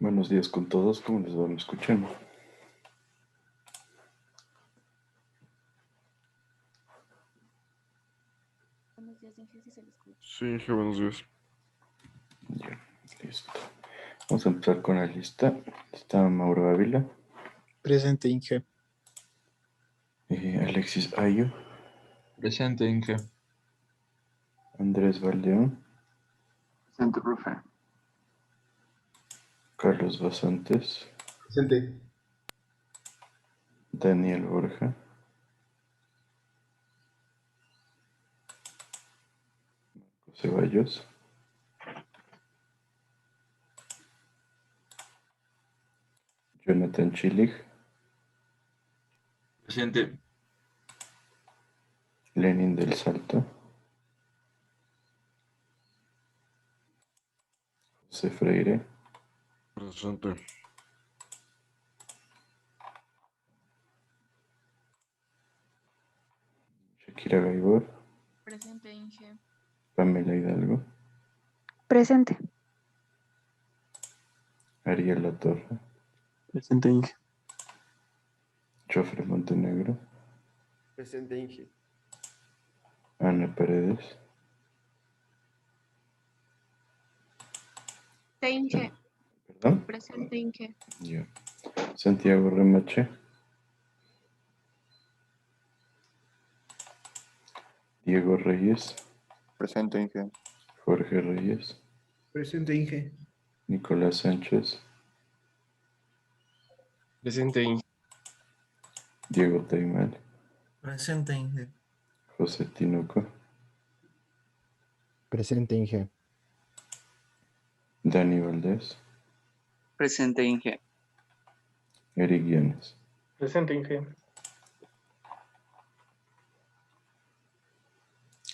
Buenos días con todos, ¿cómo les va? ¿Me escuchan? Buenos días, Inge, si se le escucha. Sí, Inge, buenos días. Ya, listo. Vamos a empezar con la lista. Está Mauro Ávila, Presente, Inge. Alexis Ayo, Presente, Inge. Andrés Valdeón, Presente, profe. Carlos Basantes, Presente. Daniel Borja, Ceballos, Jonathan Chilig, Presente. Lenin del Salto, José Freire, Presente. Shakira Gaibor, Presente, Inge. Pamela Hidalgo, Presente. Ariel La Torre, Presente, Inge. Jofre Montenegro, Presente, Inge. Ana Paredes, Inge. ¿perdón? Presente, Inge. Ya. Santiago Remache, Diego Reyes, Presente, Inge. Jorge Reyes, Presente, Inge. Nicolás Sánchez, Presente, Inge. Diego Taimal, Presente, Inge. José Tinoco, Presente, Inge. Dani Valdés, Presente, Inge. Eric Guianes. Presente, Inge.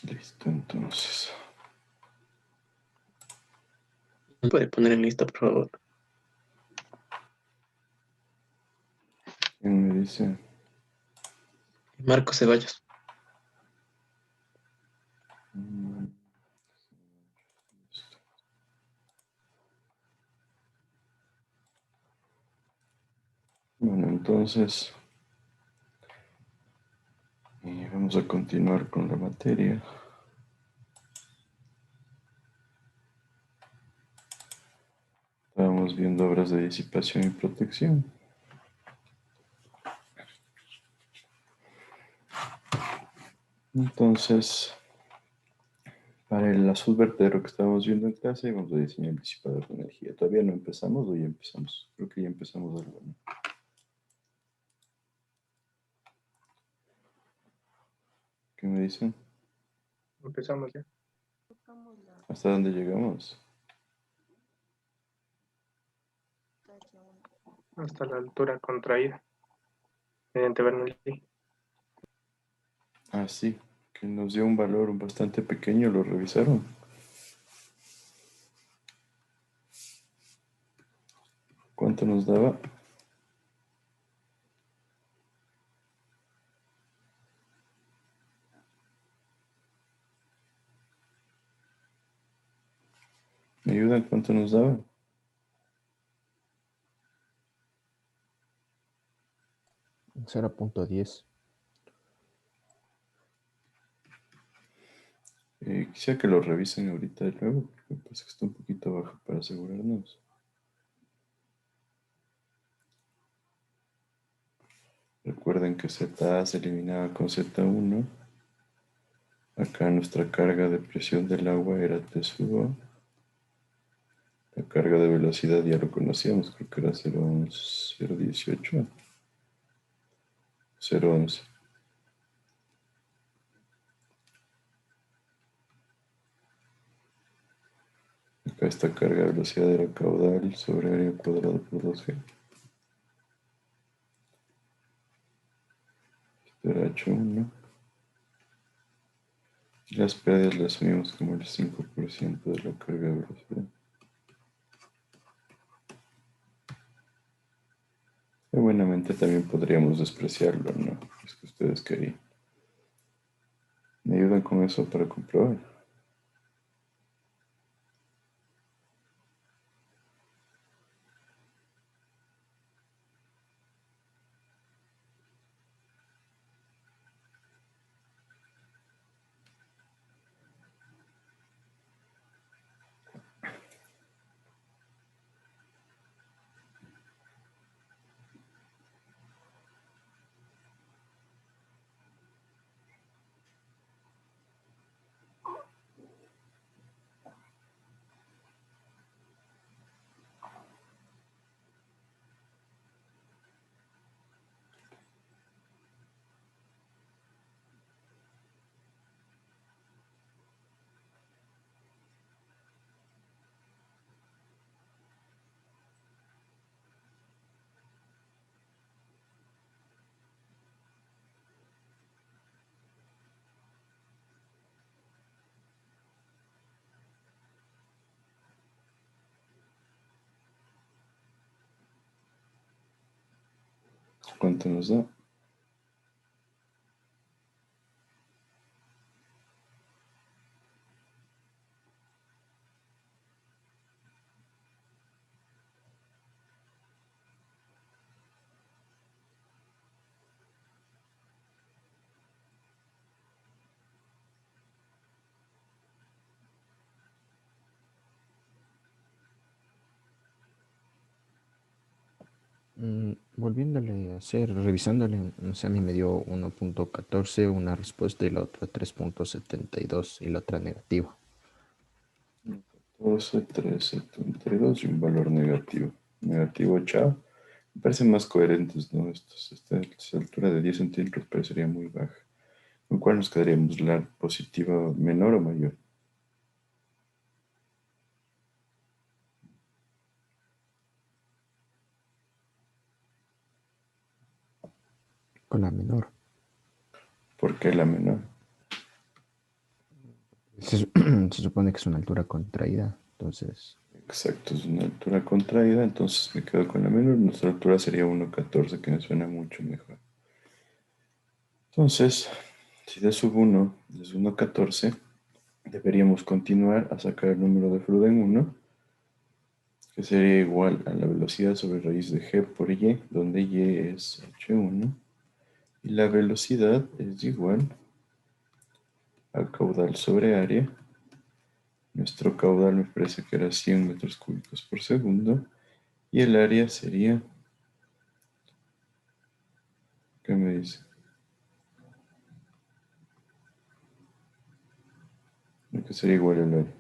Listo, entonces. ¿Me puede poner en lista, por favor? ¿Quién me dice? Marco Ceballos. Listo. Bueno, entonces vamos a continuar con la materia. Estábamos viendo obras de disipación y protección. Entonces, para el azul vertedero que estábamos viendo en clase, vamos a diseñar el disipador de energía. ¿Todavía no empezamos o ya empezamos? Creo que ya empezamos algo, ¿no? ¿Qué me dicen? Empezamos ya. ¿Hasta dónde llegamos? Hasta la altura contraída. Mediante Bernoulli. Ah, sí, que nos dio un valor bastante pequeño, ¿lo revisaron? ¿Cuánto nos daba? ¿Me ayudan? ¿Cuánto nos daba? 0.10. Quisiera que lo revisen ahorita de nuevo, porque me parece que está un poquito bajo para asegurarnos. Recuerden que ZA se eliminaba con Z1. Acá nuestra carga de presión del agua era T sub O. La carga de velocidad ya lo conocíamos, creo que era 0.18. 0.11. Acá esta carga de velocidad era caudal sobre área cuadrada por 2G. Esto era H1. Y las pérdidas las asumimos como el 5% de la carga de velocidad. Y buenamente también podríamos despreciarlo, ¿no? Es que ustedes querían. ¿Me ayudan con eso para comprobar? ¿Cuánto nos da? Volviéndole a hacer, revisándole, no sé, a mí me dio 1.14 una respuesta y la otra 3.72 y la otra negativa. 12, 3,72 y un valor negativo. Negativo, chao. Me parecen más coherentes, ¿no? Esta altura de 10 centímetros parecería muy baja. ¿Con cuál nos quedaríamos? ¿La positiva menor o mayor? Con la menor. ¿Por qué la menor? Se supone que es una altura contraída, entonces Exacto, es una altura contraída, entonces me quedo con la menor. Nuestra altura sería 1,14, que me suena mucho mejor. Entonces, si de sub 1 es 1,14, deberíamos continuar a sacar el número de Fruden 1, que sería igual a la velocidad sobre raíz de g por y, donde y es h1, y la velocidad es igual a caudal sobre área. Nuestro caudal me parece que era 100 metros cúbicos por segundo, y el área sería, ¿qué me dice? Lo que sería igual al área.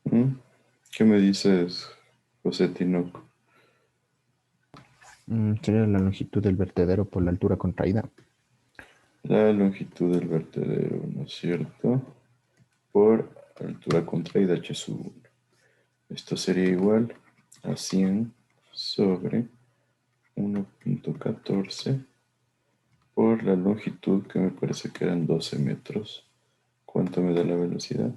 ¿Mm? ¿Qué me dices, José Tinoco? sería la longitud del vertedero por la altura contraída. La longitud del vertedero, ¿no es cierto? Por altura contraída h sub 1. Esto sería igual a 100 sobre 1.14 por la longitud, que me parece que eran 12 metros. ¿Cuánto me da la velocidad?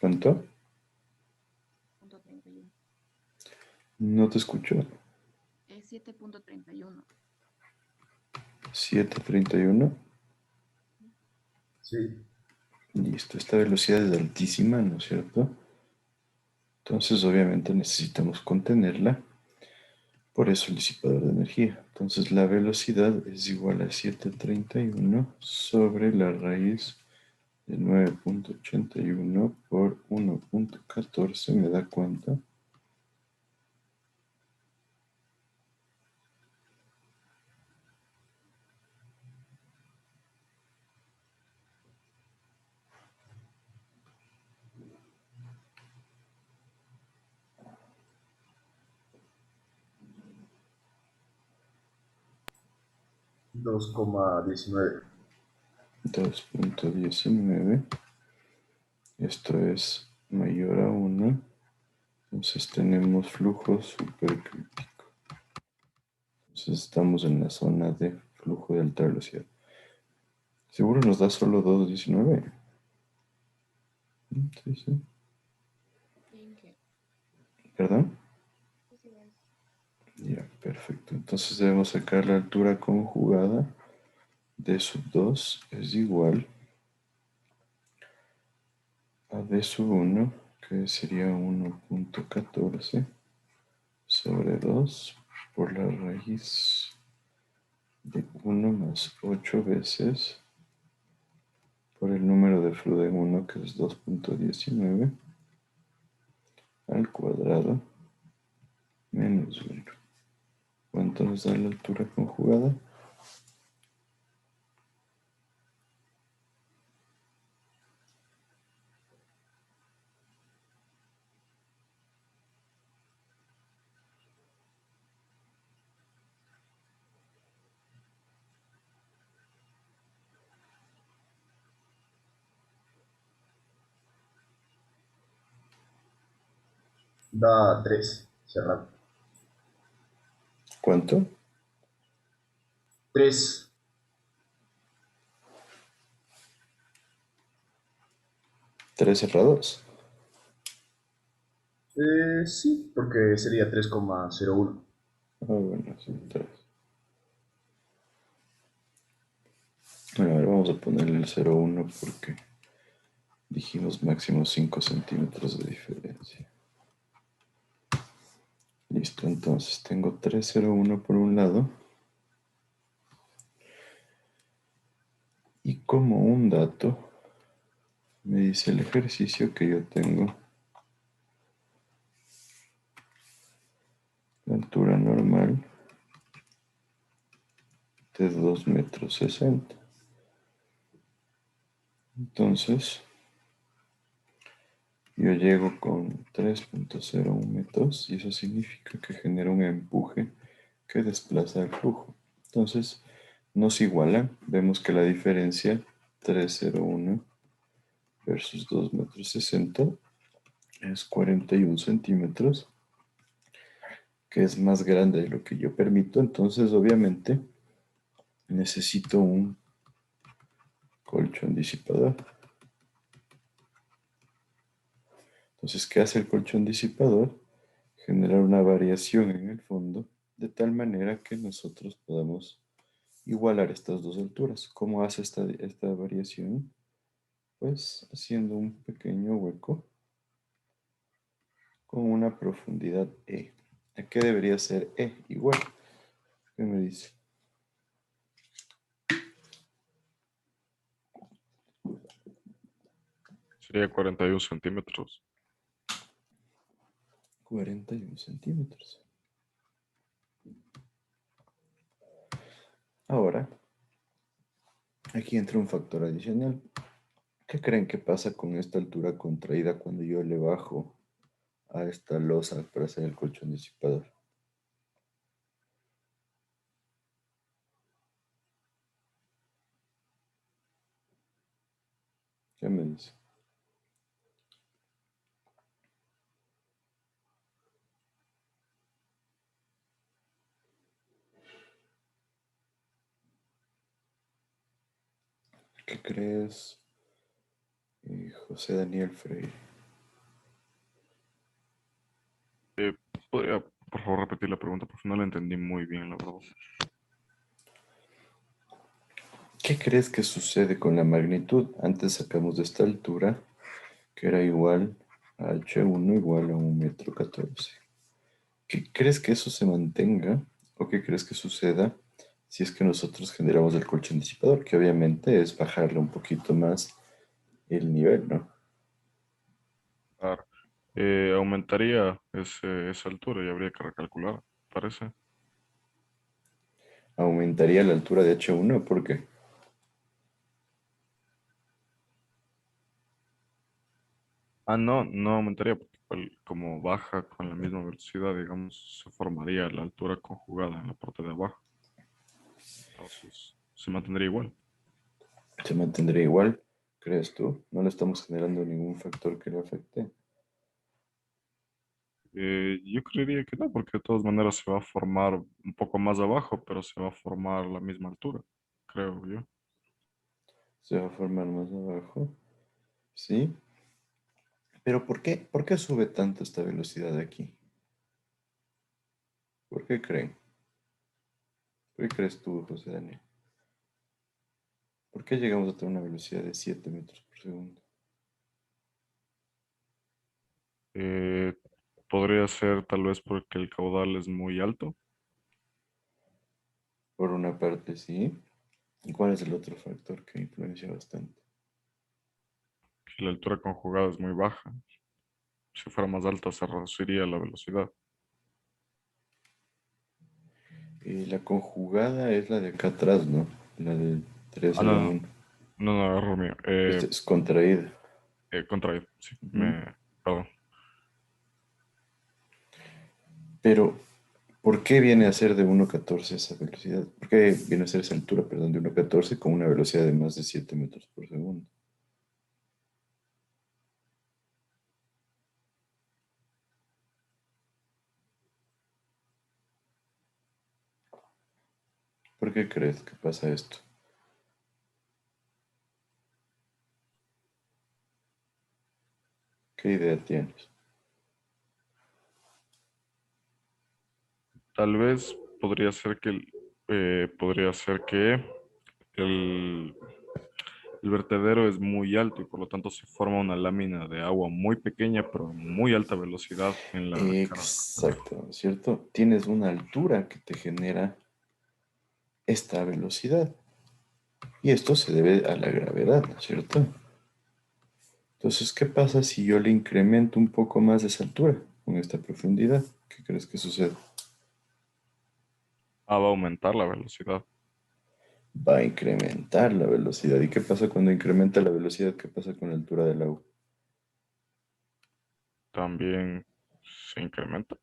¿Cuánto? 7.31. No te escucho. Es 7.31. 7,31. Sí. Listo, esta velocidad es altísima, ¿no es cierto? Entonces, obviamente necesitamos contenerla. Por eso el disipador de energía. Entonces, la velocidad es igual a 7,31 sobre la raíz de 9.81 por 1.14. ¿Me da cuánto? 2,19. 2.19. Esto es mayor a 1. Entonces tenemos flujo supercrítico. Entonces estamos en la zona de flujo de alta velocidad. ¿Seguro nos da solo 2.19? Sí, sí. Inge. ¿Perdón? Sí, es. Ya, perfecto. Entonces debemos sacar la altura conjugada d sub 2 es igual a d sub 1, que sería 1.14 sobre 2 por la raíz de 1 más 8 veces por el número de flu de 1, que es 2.19, al cuadrado menos 1. ¿Cuánto nos da la altura conjugada? Da 3. Cerrado. ¿Cuánto? 3. 3 cerrados. Sí, porque sería 3,01. Ah, bueno, sí, 3. Bueno, a ver, vamos a ponerle el 0,1 porque dijimos máximo 5 centímetros de diferencia. Listo, entonces tengo 3,01 por un lado. Y como un dato, me dice el ejercicio que yo tengo la altura normal de 2,60 m. Entonces, yo llego con 3.01 metros y eso significa que genera un empuje que desplaza el flujo. Entonces, nos igualan. Vemos que la diferencia 3,01 versus 2,60 m es 41 centímetros, que es más grande de lo que yo permito. Entonces, obviamente, necesito un colchón disipador. Entonces, ¿qué hace el colchón disipador? Generar una variación en el fondo de tal manera que nosotros podamos igualar estas dos alturas. ¿Cómo hace esta variación? Pues haciendo un pequeño hueco con una profundidad E. ¿A qué debería ser E? Igual. ¿Qué me dice? Sería 41 centímetros. 41 centímetros. Ahora, aquí entra un factor adicional. ¿Qué creen que pasa con esta altura contraída cuando yo le bajo a esta losa para hacer el colchón disipador? ¿Qué me dice? ¿Qué crees, José Daniel Freire? ¿Podría, por favor, repetir la pregunta? Porque no la entendí muy bien, la verdad. ¿Qué crees que sucede con la magnitud? Antes sacamos de esta altura, que era igual a H1 igual a 1,14 m. ¿Qué crees que eso se mantenga? ¿O qué crees que suceda si es que nosotros generamos el colchón disipador? Que obviamente es bajarle un poquito más el nivel, ¿no? Claro. Aumentaría esa altura y habría que recalcular, parece. Aumentaría la altura de H1, ¿por qué? Ah, no, no aumentaría porque como baja con la misma velocidad, digamos, se formaría la altura conjugada en la parte de abajo. Entonces, se mantendría igual. Se mantendría igual, ¿crees tú? No le estamos generando ningún factor que le afecte. Yo creería que no, porque de todas maneras se va a formar un poco más abajo, pero se va a formar a la misma altura, creo yo. Se va a formar más abajo. ¿Sí? Pero por qué sube tanto esta velocidad aquí? ¿Por qué creen? ¿Por qué crees tú, José Daniel? ¿Por qué llegamos a tener una velocidad de 7 metros por segundo? Eh, Podría ser tal vez porque el caudal es muy alto. Por una parte, sí. ¿Y cuál es el otro factor que influencia bastante? Que la altura conjugada es muy baja. Si fuera más alta, se reduciría la velocidad. La conjugada es la de acá atrás, ¿no? La del 3 Ah, a no, la no, 1. no, no, error mío. Esta es contraída. Contraído, sí, Ujú. perdón. Pero, ¿por qué viene a ser de 1,14 esa velocidad? ¿Por qué viene a ser esa altura, perdón, de 1,14 con una velocidad de más de 7 metros por segundo? ¿Por qué crees que pasa esto? ¿Qué idea tienes? Tal vez podría ser que el, el vertedero es muy alto y por lo tanto se forma una lámina de agua muy pequeña pero a muy alta velocidad en la cara. Exacto, ¿cierto? Tienes una altura que te genera esta velocidad. Y esto se debe a la gravedad, ¿cierto? Entonces, ¿qué pasa si yo le incremento un poco más de esa altura con esta profundidad? ¿Qué crees que sucede? Va a aumentar la velocidad. Va a incrementar la velocidad. ¿Y qué pasa cuando incrementa la velocidad? ¿Qué pasa con la altura del agua? También se incrementa.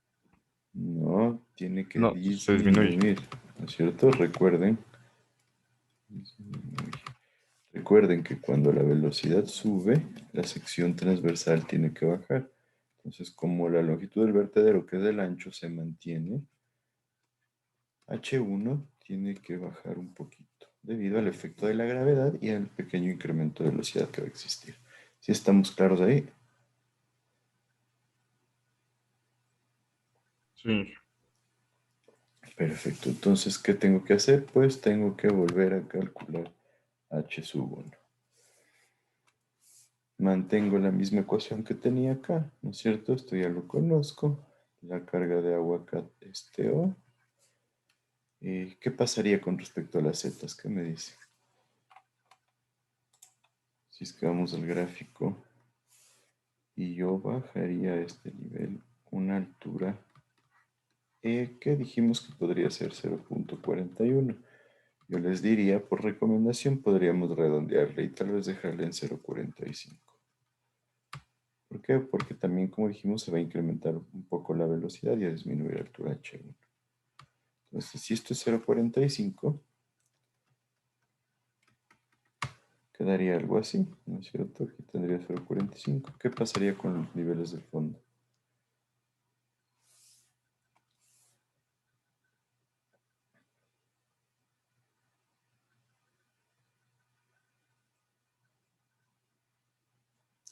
No, tiene que No, se disminuye. disminuir, ¿no es cierto? Recuerden que cuando la velocidad sube, la sección transversal tiene que bajar. Entonces, como la longitud del vertedero, que es el ancho, se mantiene, H1 tiene que bajar un poquito debido al efecto de la gravedad y al pequeño incremento de velocidad que va a existir. ¿Si estamos claros ahí? Sí, Perfecto. Entonces, ¿qué tengo que hacer? Pues tengo que volver a calcular H sub 1. Mantengo la misma ecuación que tenía acá, ¿no es cierto? Esto ya lo conozco. La carga de agua acá es TO. ¿Qué pasaría con respecto a las zetas? ¿Qué me dice? Si es que vamos al gráfico y yo bajaría a este nivel una altura que dijimos que podría ser 0,41. Yo les diría, por recomendación, podríamos redondearle y tal vez dejarle en 0,45. ¿Por qué? Porque también, como dijimos, se va a incrementar un poco la velocidad y a disminuir la altura H1. Entonces, si esto es 0,45, quedaría algo así, ¿no es cierto? Aquí tendría 0,45. ¿Qué pasaría con los niveles del fondo?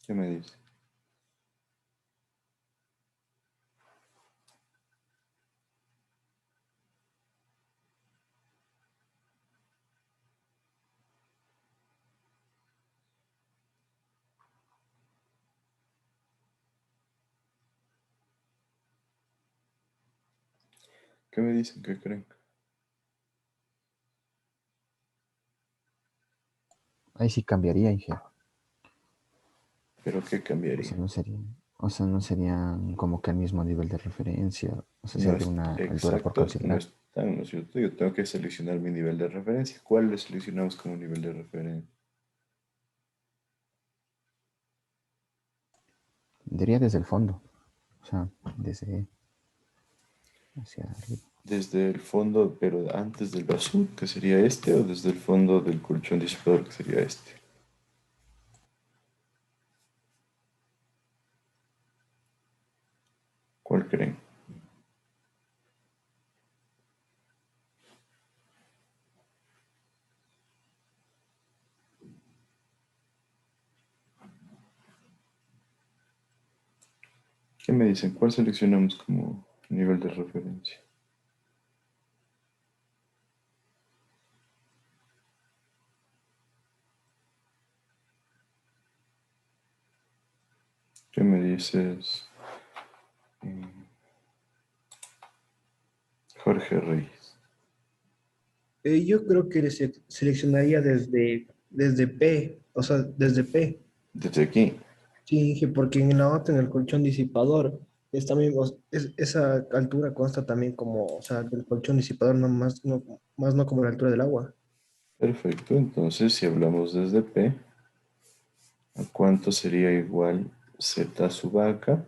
¿Qué me dice? ¿Qué me dicen? ¿Qué creen? Ahí sí cambiaría, Inge. ¿Pero qué O sea, cambiaría? no serían como que al mismo nivel de referencia. O sea, No sería es una altura por exacto, no considerar. están, ¿no es cierto? Yo tengo que seleccionar mi nivel de referencia. ¿Cuál le seleccionamos como nivel de referencia? Diría desde el fondo. O sea, desde hacia arriba. Desde el fondo, pero antes del basud, que sería este, o desde el fondo del colchón disipador, que sería este. ¿Cuál creen? ¿Qué me dicen? ¿Cuál seleccionamos como nivel de referencia? ¿Qué me dices? Jorge Reyes. Yo creo que seleccionaría desde P, o sea, desde P. Desde aquí. Sí, Inge, porque en la otra, en el colchón disipador, es también, esa altura consta también como, o sea, del colchón disipador, más no como la altura del agua. Perfecto. Entonces, si hablamos desde P, ¿a cuánto sería igual Z sub acá?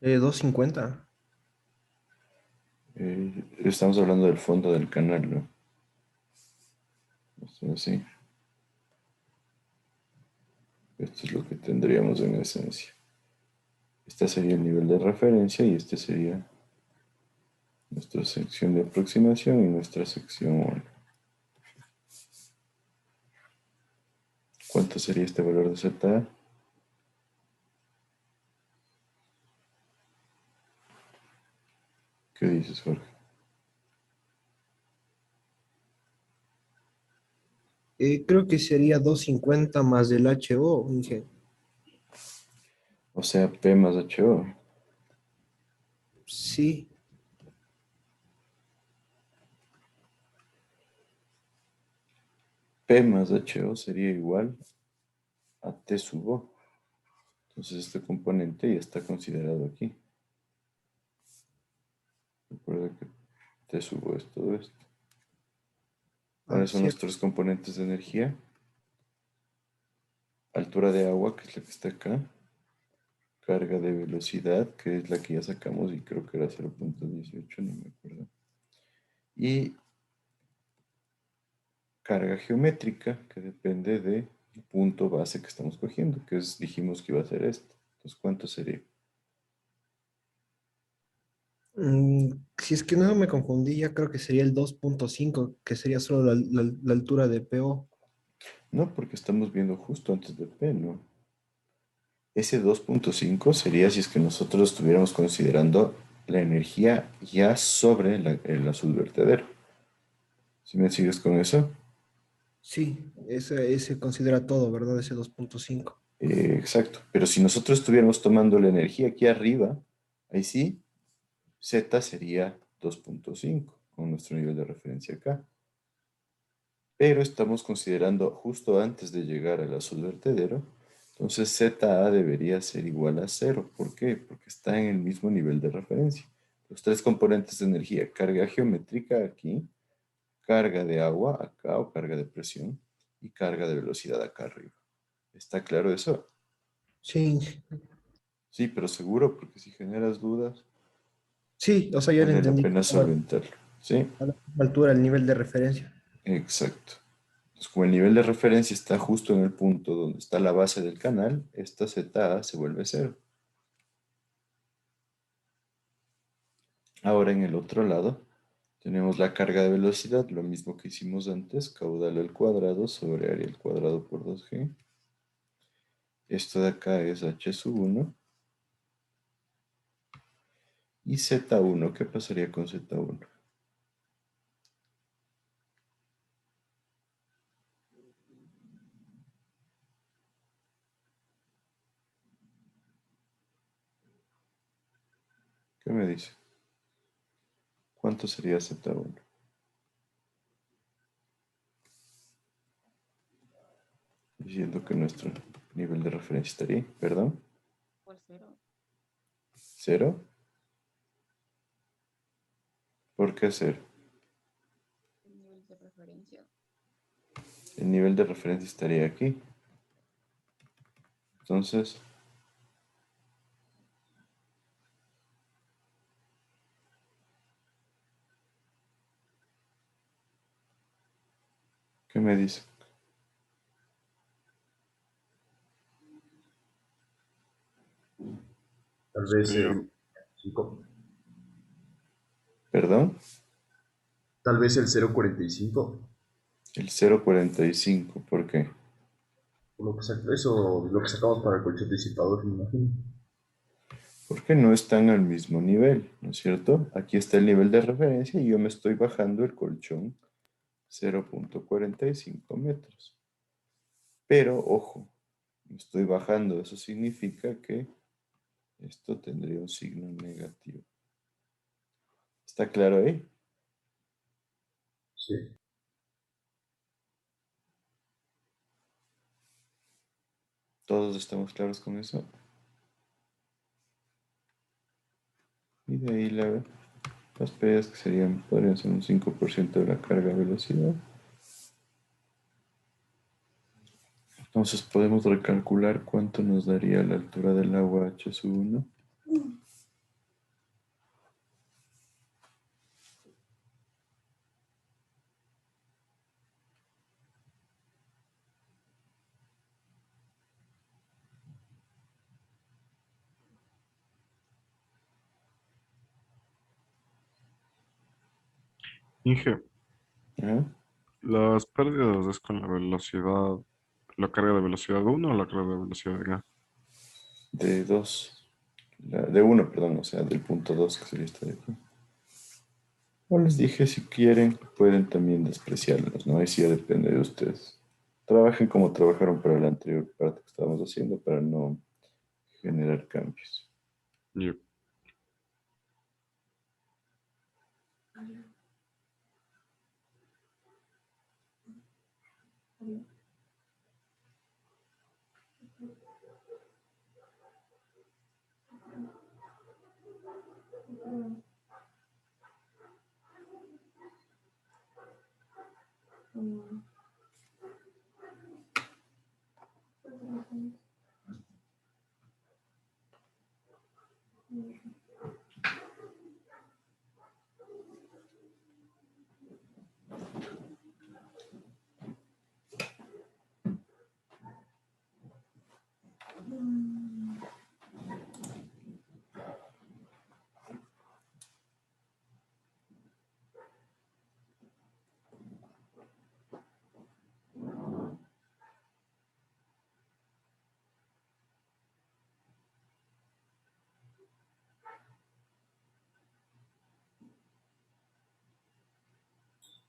250. Estamos hablando del fondo del canal, ¿no? Esto así. Esto es lo que tendríamos en esencia. Este sería el nivel de referencia y este sería nuestra sección de aproximación y nuestra sección 1. ¿Cuánto sería este valor de Z? ¿Qué dices, Jorge? Creo que sería 250 más el HO, Inge. O sea, P más HO. Sí, P más HO sería igual a T sub O. Entonces este componente ya está considerado aquí. Recuerda que T sub O es todo esto. ¿Cuáles son los cierto. tres componentes de energía? Altura de agua, que es la que está acá. Carga de velocidad, que es la que ya sacamos y creo que era 0.18, no me acuerdo. Y carga geométrica, que depende del punto base que estamos cogiendo, que es, dijimos que iba a ser este. Entonces, ¿cuánto sería? Si es que no me confundí, ya creo que sería el 2.5, que sería solo la altura de PO. No, porque estamos viendo justo antes de P, ¿no? Ese 2.5 sería si es que nosotros estuviéramos considerando la energía ya sobre el azul vertedero. ¿Sí me sigues con eso? Sí, ese considera todo, ¿verdad? Ese 2.5. Exacto. Pero si nosotros estuviéramos tomando la energía aquí arriba, ahí sí, Z sería 2.5 con nuestro nivel de referencia acá. Pero estamos considerando justo antes de llegar al azul vertedero, entonces ZA debería ser igual a 0. ¿Por qué? Porque está en el mismo nivel de referencia. Los tres componentes de energía, carga geométrica aquí, carga de agua acá o carga de presión y carga de velocidad acá arriba. ¿Está claro eso? Sí, Sí, pero seguro, porque si generas dudas, sí, o sea, yo lo vale la entendí pena como solventarlo. ¿Sí? a la altura, el nivel de referencia. Exacto. Entonces, como el nivel de referencia está justo en el punto donde está la base del canal, esta ZA se vuelve 0. Ahora en el otro lado tenemos la carga de velocidad, lo mismo que hicimos antes, caudal al cuadrado sobre área al cuadrado por 2G. Esto de acá es H sub 1. Y Z1, ¿qué pasaría con Z1? ¿Qué me dice? ¿Cuánto sería Z1? Diciendo que nuestro nivel de referencia estaría, ahí, ¿perdón? Por cero. ¿Cero? ¿Por qué 0? El nivel de referencia. El nivel de referencia estaría aquí. Entonces, ¿qué me dice? Tal vez Sí, el 5. ¿Perdón? Tal vez el 0,45. El 0,45, ¿por qué? Eso, lo que sacamos para el colchón disipador, me imagino. Porque no están al mismo nivel, ¿no es cierto? Aquí está el nivel de referencia y yo me estoy bajando el colchón 0,45 metros. Pero, ojo, me estoy bajando. Eso significa que esto tendría un signo negativo. ¿Está claro ahí? Sí. ¿Todos estamos claros con eso? Y de ahí las pérdidas que podrían ser un 5% de la carga velocidad. Entonces podemos recalcular cuánto nos daría la altura del agua H sub 1. Inge, Ajá. las pérdidas es con la velocidad, la carga de velocidad uno o la carga de velocidad G. De 2. De 1, perdón, o sea, del punto 2 que sería esta de aquí. O les dije, si quieren, pueden también despreciarlos, ¿no? Ahí sí ya depende de ustedes. Trabajen como trabajaron para la anterior parte que estábamos haciendo para no generar cambios. Yep.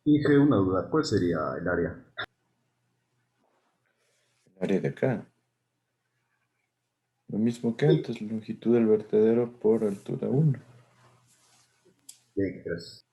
Y dije una duda, ¿cuál sería el área? El área de acá. Lo mismo que antes, longitud del vertedero por altura 1. Bien, gracias.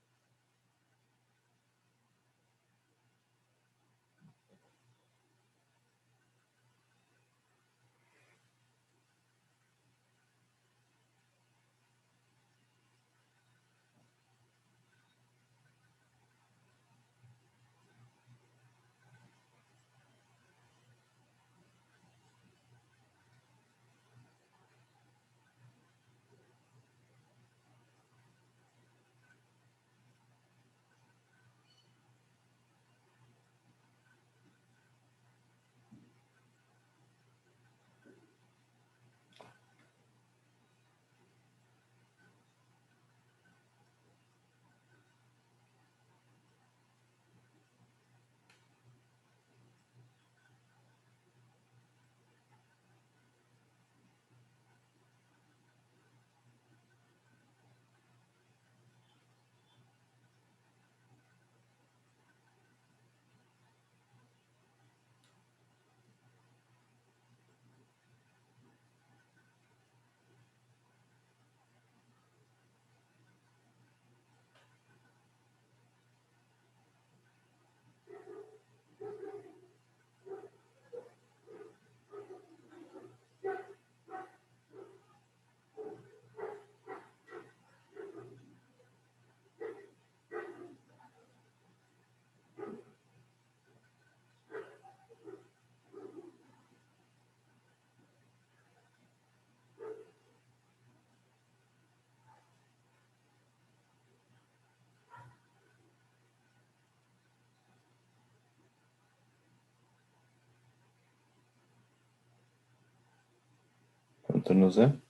¿Cuánto nos da?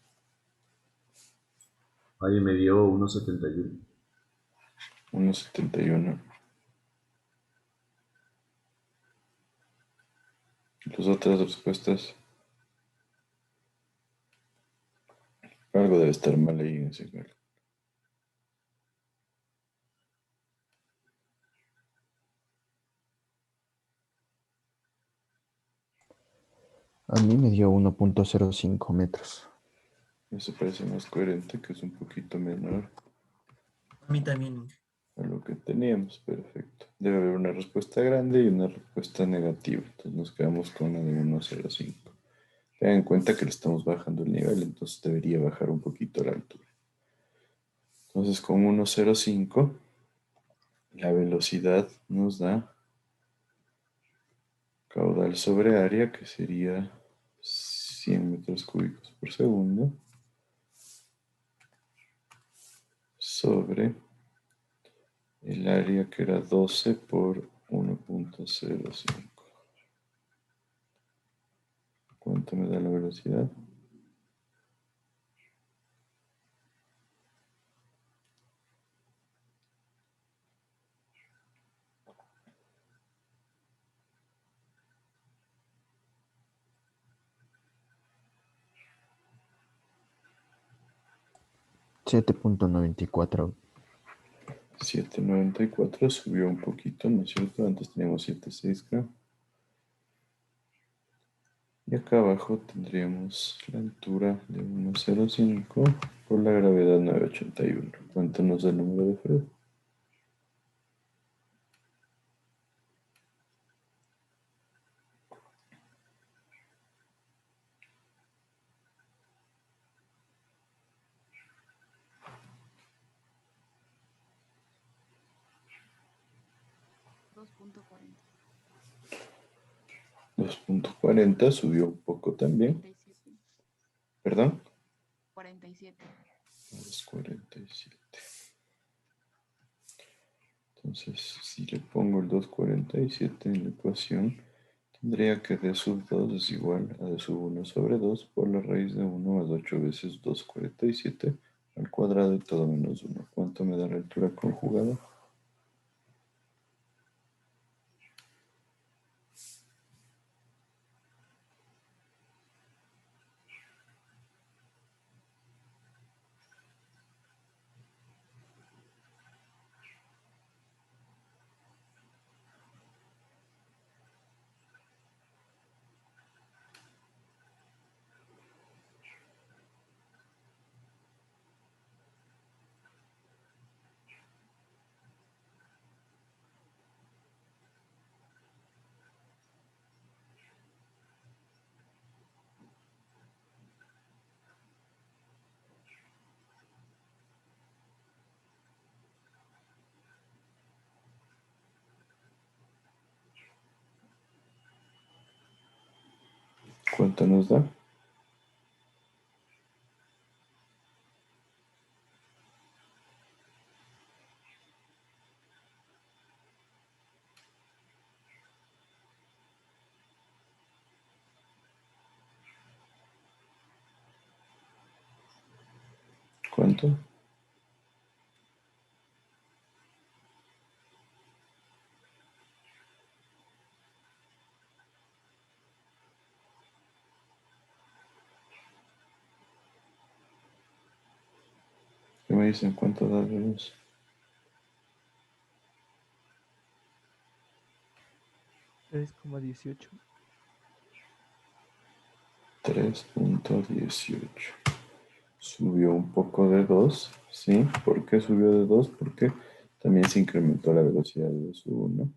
Ahí me dio 1,71. 1,71. Las otras respuestas. Algo debe estar mal ahí en ese cálculo. A mí me dio 1.05 metros. Eso parece más coherente, que es un poquito menor A mí también. a lo que teníamos. Perfecto. Debe haber una respuesta grande y una respuesta negativa. Entonces nos quedamos con la de 1,05. Tengan en cuenta que le estamos bajando el nivel, entonces debería bajar un poquito la altura. Entonces con 1,05 la velocidad nos da caudal sobre área, que sería 100 metros cúbicos por segundo, sobre el área, que era 12 por 1.05. ¿Cuánto me da la velocidad? $7.94. 7,94, subió un poquito, ¿no es cierto? Antes teníamos 7,6, creo. Y acá abajo tendríamos la altura de 1,05 por la gravedad 981. ¿Cuánto nos da el número de Fred? $2.40. 2,40, subió un poco también. 47. ¿Perdón? 47. 2,47. Entonces, si le pongo el 2,47 en la ecuación, tendría que d sub 2 es igual a d sub 1 sobre 2 por la raíz de 1 más 8 veces 2,47 al cuadrado y todo menos 1. ¿Cuánto me da la altura conjugada? ¿Cuánto nos da? ¿Cuánto? ¿Qué me dicen? ¿Cuánto da de luz? 3,18. 3,18. Subió un poco de 2, ¿sí? ¿Por qué subió de 2? Porque también se incrementó la velocidad de d sub 1.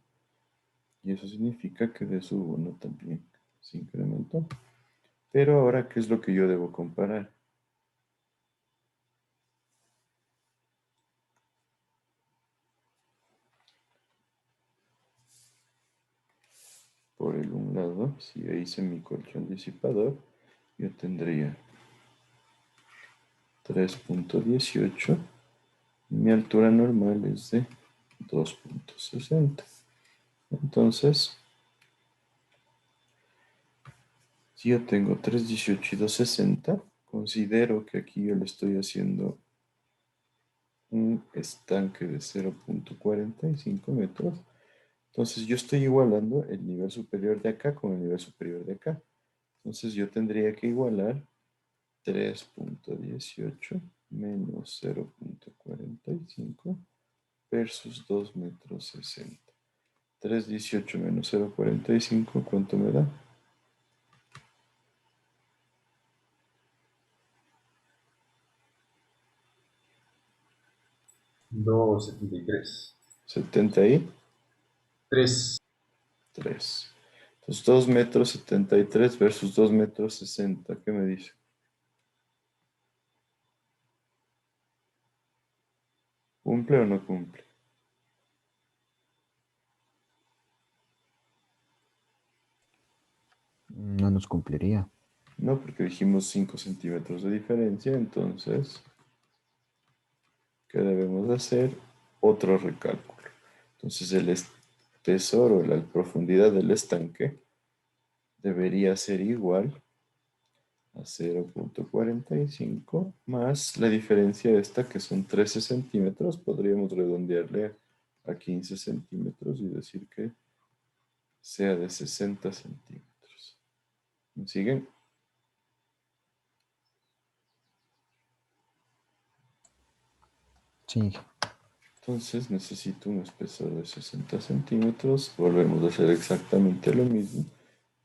Y eso significa que d sub 1 también se incrementó. Pero ahora, ¿qué es lo que yo debo comparar? Por el un lado, si yo hice mi colchón disipador, yo tendría 3,18 y mi altura normal es de 2,60. Entonces, si yo tengo 3,18 y 2,60, considero que aquí yo le estoy haciendo un estanque de 0.45 metros. Entonces yo estoy igualando el nivel superior de acá con el nivel superior de acá. Entonces yo tendría que igualar 3.18 menos 0.45 versus 2 metros 60. 3.18 menos 0.45, ¿cuánto me da? 2,73. 70 y 3. 3. Entonces 2 metros 73 versus 2 metros 60. ¿Qué me dice? ¿Cumple o no cumple? No nos cumpliría. No, porque dijimos 5 centímetros de diferencia, entonces, ¿qué debemos de hacer? Otro recálculo. Entonces el espesor o la profundidad del estanque debería ser igual a 0.45 más la diferencia esta que son 13 centímetros. Podríamos redondearle a 15 centímetros y decir que sea de 60 centímetros. ¿Me siguen? Sí. Entonces necesito un espesor de 60 centímetros. Volvemos a hacer exactamente lo mismo.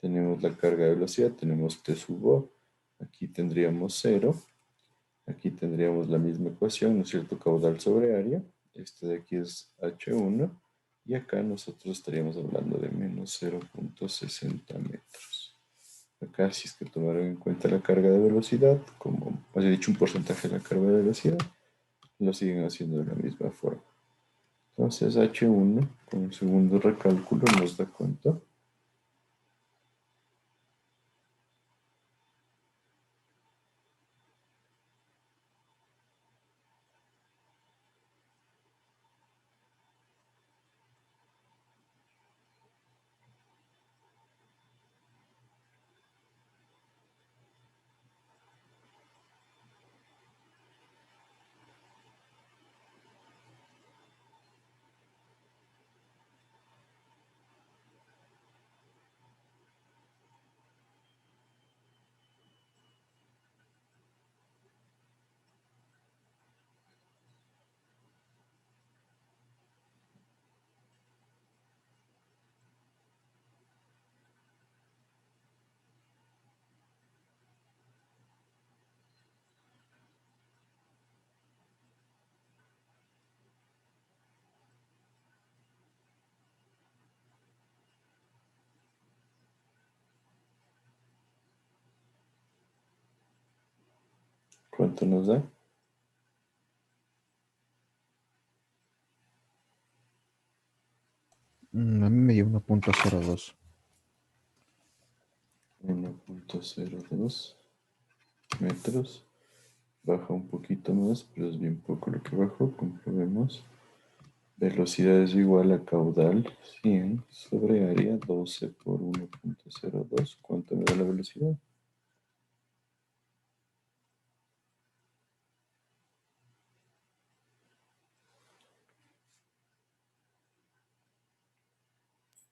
Tenemos la carga de velocidad, tenemos T sub O. Aquí tendríamos 0. Aquí tendríamos la misma ecuación, ¿no es cierto? Caudal sobre área. Este de aquí es H1. Y acá nosotros estaríamos hablando de menos 0.60 metros. Acá, si es que tomaron en cuenta la carga de velocidad, como os he dicho, un porcentaje de la carga de velocidad, lo siguen haciendo de la misma forma. Entonces H1 con el segundo recálculo nos da cuenta. ¿Cuánto nos da? A mí me dio 1.02. 1.02 metros. Baja un poquito más, pero es bien poco lo que bajó. Comprobemos. Velocidad es igual a caudal 100 sobre área 12 por 1.02. ¿Cuánto me da la velocidad?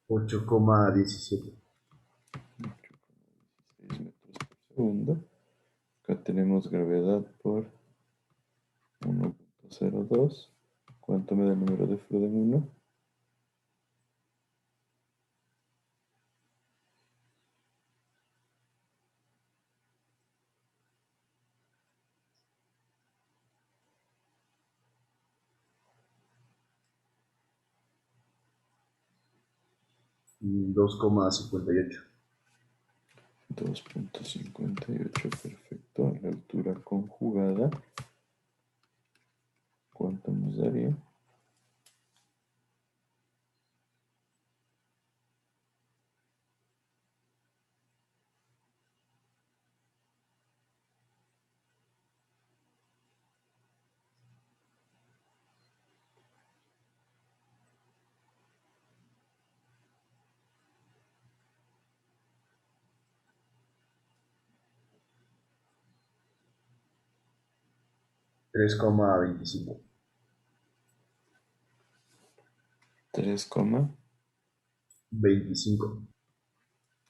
8,17. 6 metros por segundo. Acá tenemos gravedad por 1.02. ¿Cuánto me da el número de Froden 1? Mm, 2,58. 2.58, perfecto. La altura conjugada, ¿cuánto nos daría? 3,25. 3,25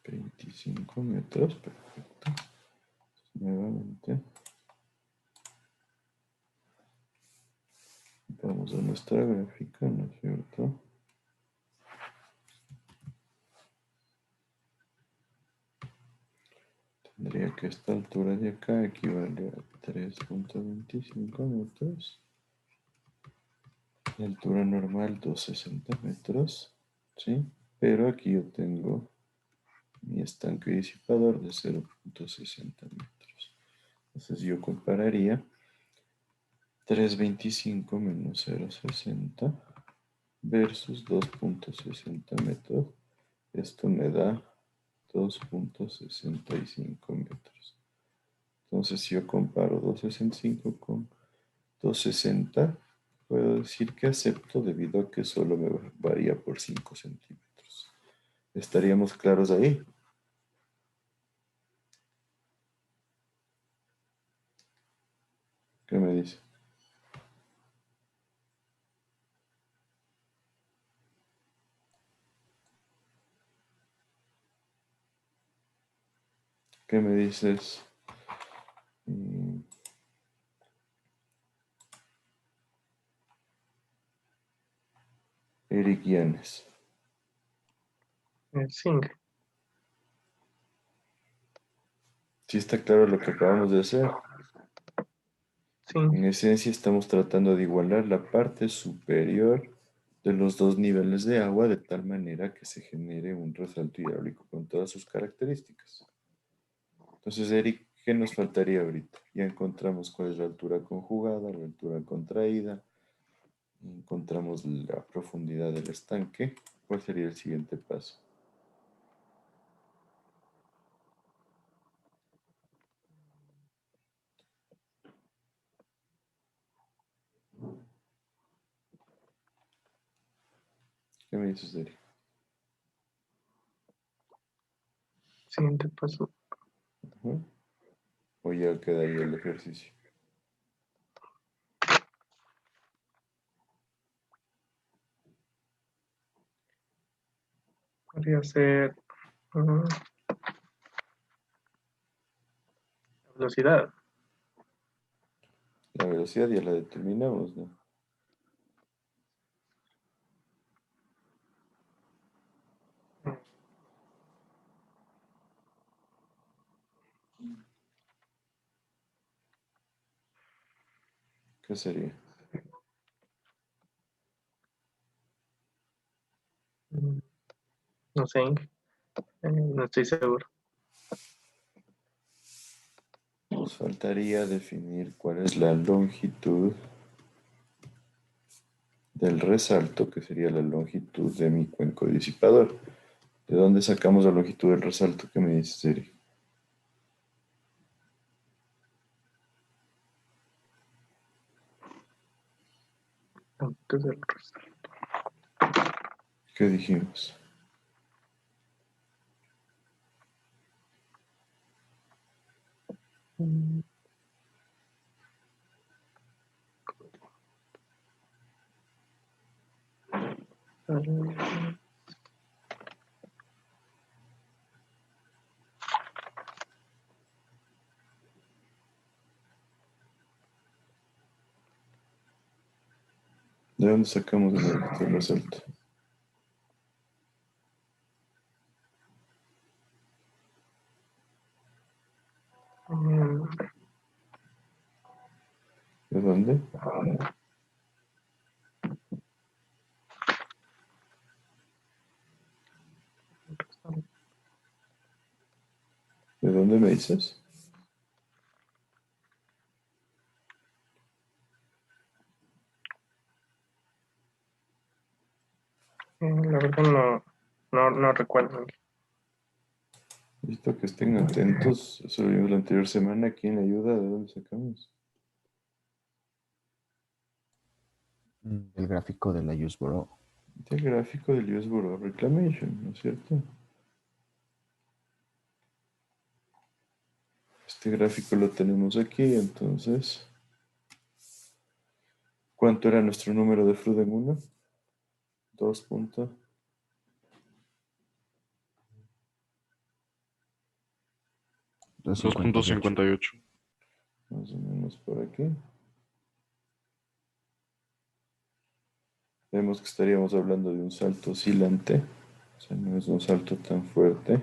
25. metros. Perfecto. Nuevamente. Vamos a nuestra gráfica, ¿no es cierto? Tendría que esta altura de acá equivale a 3,25 metros. La altura normal 260 metros, ¿sí? Pero aquí yo tengo mi estanque disipador de 0,60 metros. Entonces yo compararía 3,25 menos 0,60 versus 2,60 metros. Esto me da 2,65 metros. Entonces, si yo comparo 2,65 con 2,60, puedo decir que acepto debido a que solo me varía por 5 centímetros. ¿Estaríamos claros ahí? ¿Qué me dice? ¿Qué me dices? Eric Llanes. 5. ¿Sí está claro lo que acabamos de hacer? Sí. En esencia estamos tratando de igualar la parte superior de los dos niveles de agua de tal manera que se genere un resalto hidráulico con todas sus características. Entonces, Eric, ¿qué nos faltaría ahorita? Ya encontramos cuál es la altura conjugada, la altura contraída, encontramos la profundidad del estanque. ¿Cuál sería el siguiente paso? ¿Qué me dices, Eric? Siguiente paso. Ujú. ¿O ya quedaría el ejercicio? Podría ser velocidad. La velocidad ya la determinamos, ¿no? ¿Qué sería? No sé, no estoy seguro. Nos faltaría definir cuál es la longitud del resalto, que sería la longitud de mi cuenco disipador. ¿De dónde sacamos la longitud del resalto? ¿Qué me dices, Eric? Antes del resto. ¿Qué dijimos? ¿De dónde sacamos la longitud del resalto? ¿De dónde? ¿De dónde me dices? La verdad no recuerdo. Necesito que estén atentos. Eso lo vimos la anterior semana. ¿Quién le ayuda? ¿De dónde sacamos? El gráfico de la Use Bureau. Del gráfico del US Bureau of Reclamation, ¿no es cierto? Este gráfico lo tenemos aquí, entonces ¿Cuánto era nuestro número de Fruden 1? 2 puntos. 2.58. Más o menos por aquí. Vemos que estaríamos hablando de un salto oscilante. O sea, no es un salto tan fuerte.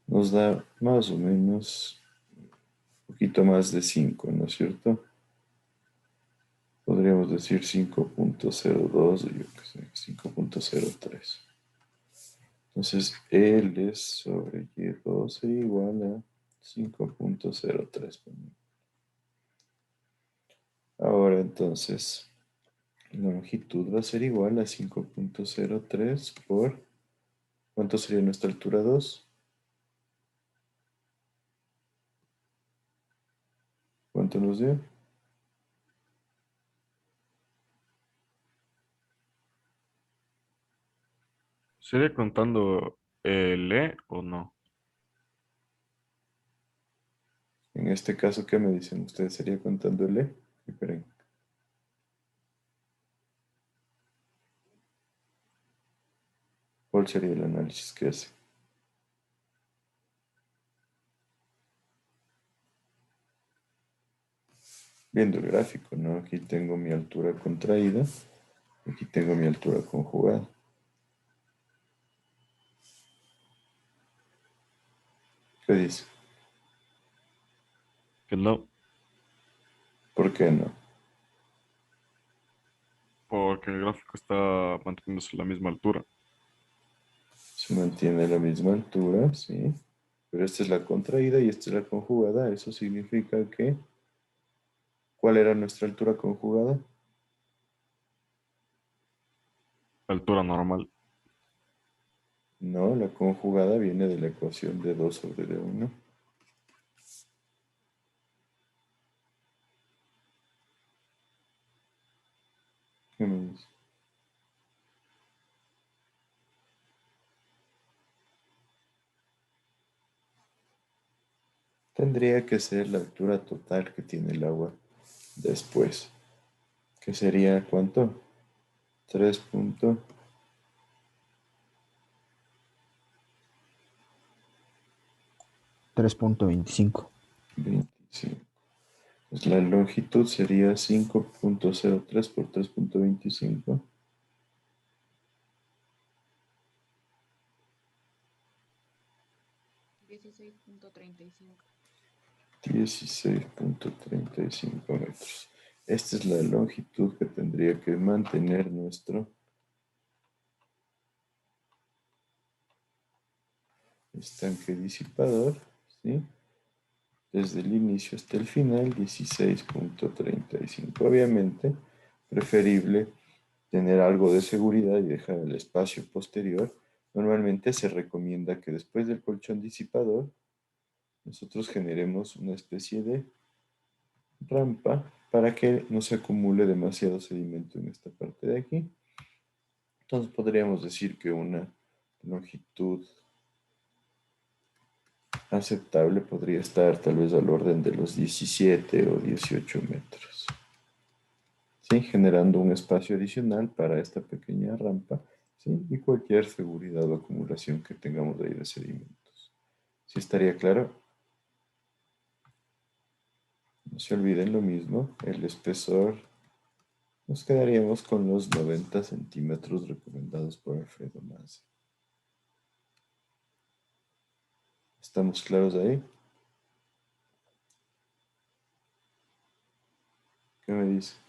Nos da más o menos un poquito más de 5, ¿no es cierto? Podríamos decir 5.02 o yo qué sé, 5.03. Entonces, L sobre Y2 sería igual a 5.03. Ahora entonces, la longitud va a ser igual a 5.03 por... ¿Cuánto sería nuestra altura 2? ¿Cuánto nos dio? ¿Sería contando el E o no? En este caso, ¿qué me dicen ustedes? ¿Sería contando el E? ¿Qué creen? ¿Cuál sería el análisis que hace? Viendo el gráfico, ¿no? Aquí tengo mi altura contraída, aquí tengo mi altura conjugada. ¿Qué dice? Que no, ¿Por qué no? porque el gráfico está manteniéndose a la misma altura. Se mantiene a la misma altura, ¿sí? Pero esta es la contraída y esta es la conjugada. Eso significa que... ¿Cuál era nuestra altura conjugada? Altura normal. No, la conjugada viene de la ecuación de 2 sobre D1. ¿Qué me dice? Tendría que ser la altura total que tiene el agua después. ¿Qué sería cuánto? 3.25. 3.25. Pues la longitud sería 5.03 por 3.25. 16.35. 16.35 metros. Esta es la longitud que tendría que mantener nuestro estanque disipador, ¿sí? Desde el inicio hasta el final, 16.35. Obviamente, preferible tener algo de seguridad y dejar el espacio posterior. Normalmente se recomienda que después del colchón disipador, nosotros generemos una especie de rampa para que no se acumule demasiado sedimento en esta parte de aquí. Entonces podríamos decir que una longitud aceptable podría estar tal vez al orden de los 17 o 18 metros. ¿Sí? Generando un espacio adicional para esta pequeña rampa, ¿sí? Y cualquier seguridad o acumulación que tengamos ahí de sedimentos. ¿Sí estaría claro? No se olviden lo mismo, el espesor, nos quedaríamos con los 90 centímetros recomendados por Alfredo Manza. ¿Estamos claros ahí? ¿Qué me dice?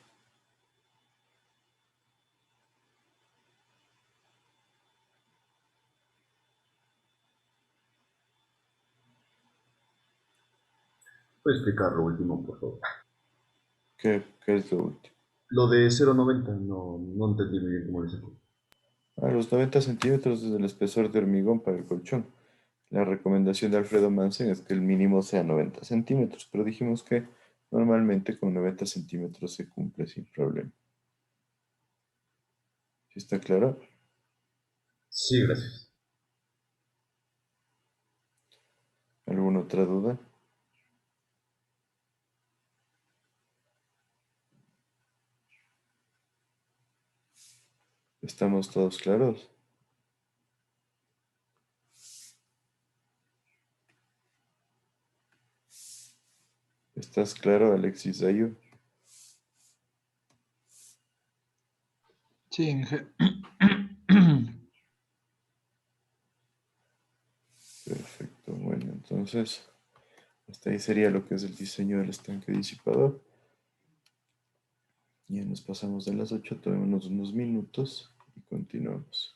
¿Puedes explicar lo último, por favor? ¿Qué es lo último? Lo de 0,90, no entendí muy bien cómo lo hice. A los 90 centímetros es el espesor de hormigón para el colchón. La recomendación de Alfredo Mansen es que el mínimo sea 90 centímetros, pero dijimos que normalmente con 90 centímetros se cumple sin problema. ¿Sí está claro? Sí, gracias. ¿Alguna otra duda? ¿Estamos todos claros? ¿Estás claro, Alexis Dayo? Sí, Inge. Perfecto, bueno, entonces hasta ahí sería lo que es el diseño del estanque disipador. Ya nos pasamos de las 8, tomémonos unos minutos y continuamos.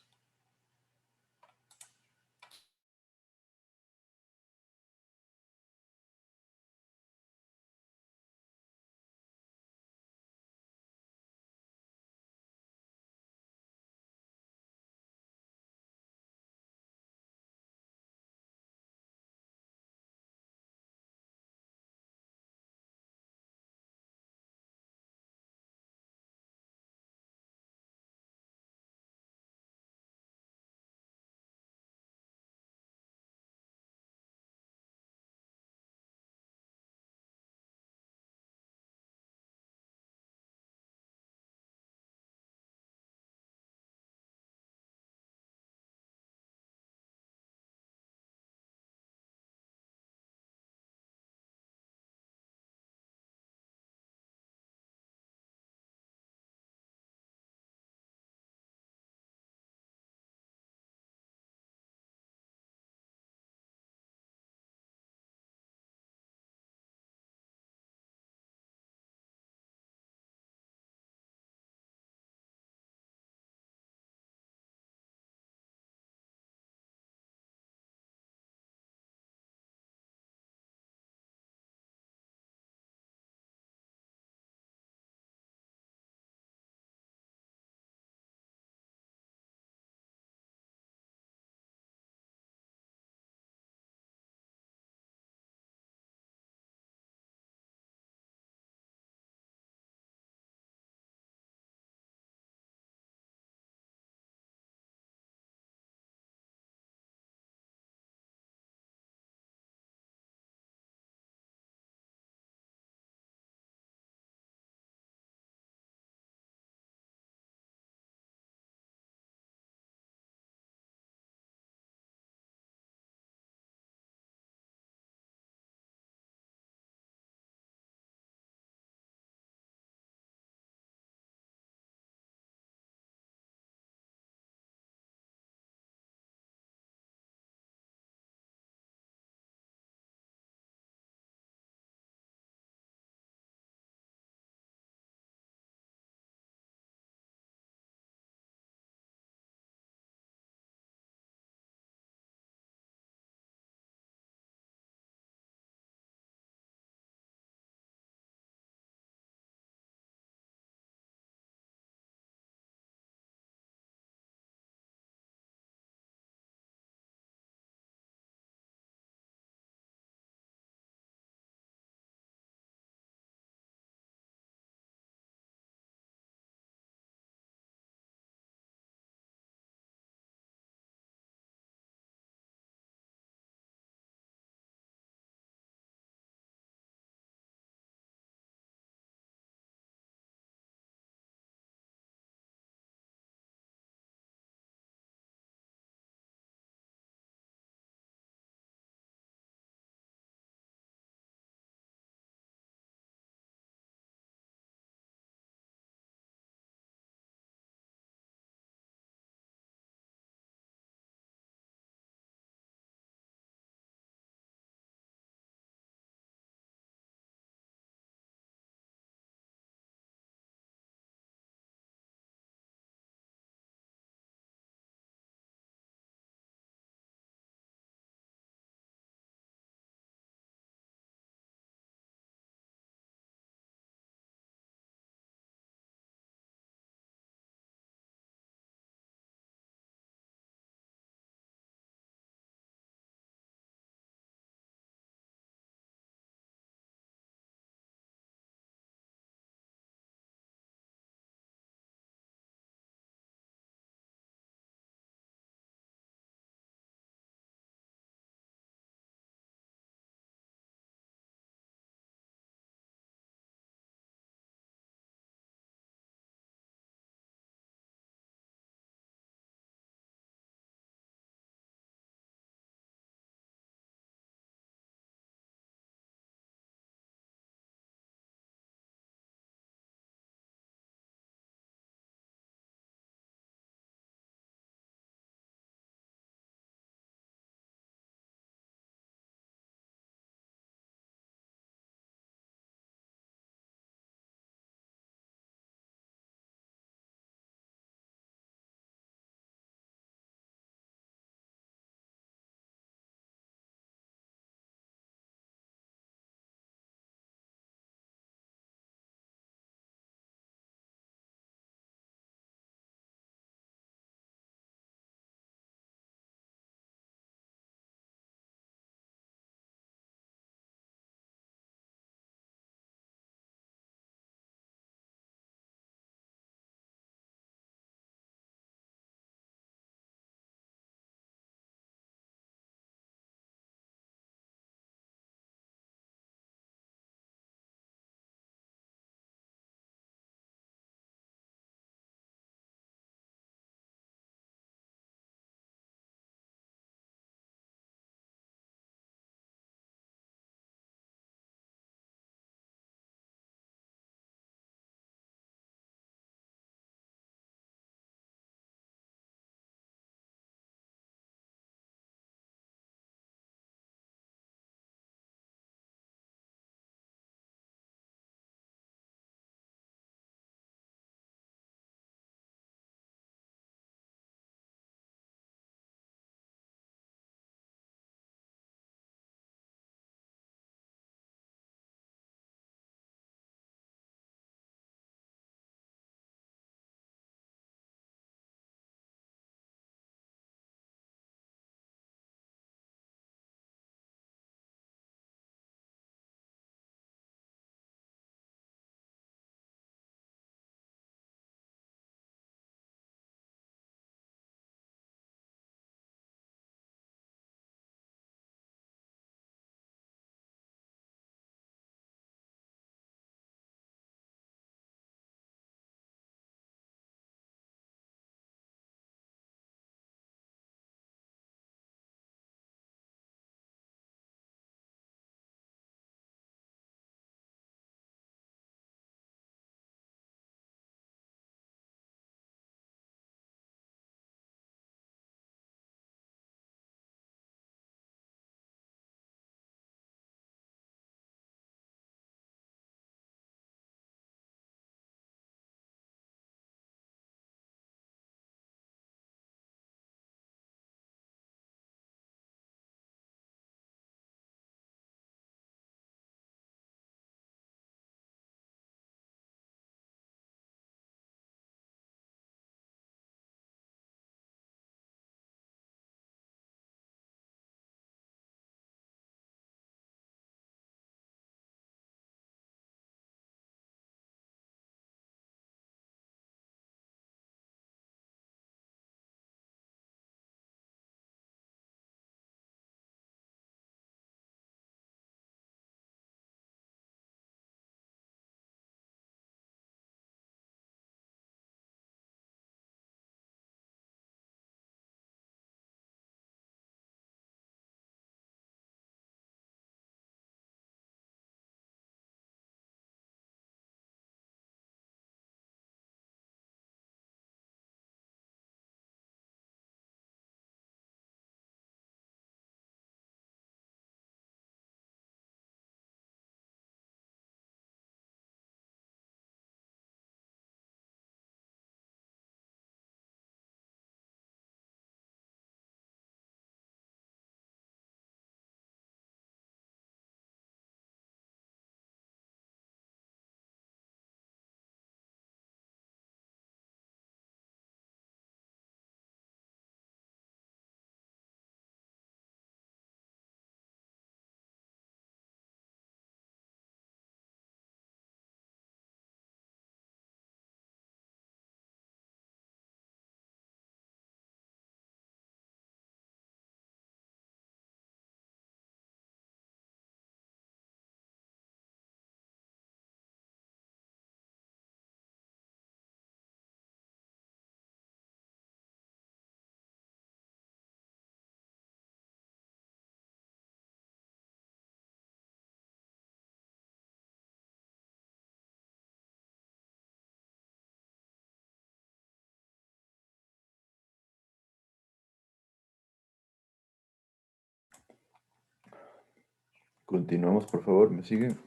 Continuamos, por favor, ¿me siguen?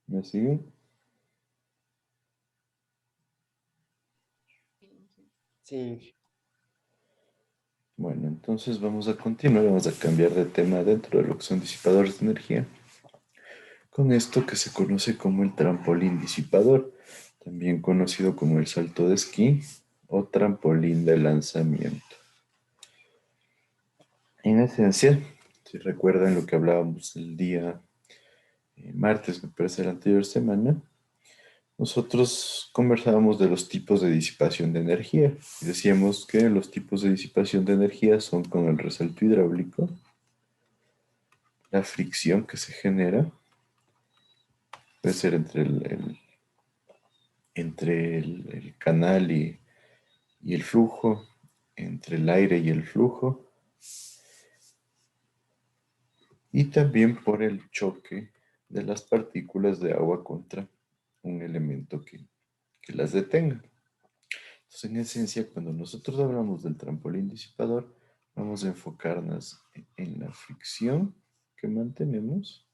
¿Me siguen? Sí. Bueno, entonces vamos a continuar, vamos a cambiar de tema dentro de lo que son disipadores de energía, con esto que se conoce como el trampolín disipador, también conocido como el salto de esquí o trampolín de lanzamiento. En esencia, si recuerdan lo que hablábamos el día martes, me parece, la anterior semana, nosotros conversábamos de los tipos de disipación de energía. Y decíamos que los tipos de disipación de energía son con el resalto hidráulico, la fricción que se genera, puede ser entre el canal y el flujo, entre el aire y el flujo, y también por el choque de las partículas de agua contra un elemento que las detenga. Entonces, en esencia, cuando nosotros hablamos del trampolín disipador, vamos a enfocarnos en la fricción que mantenemos,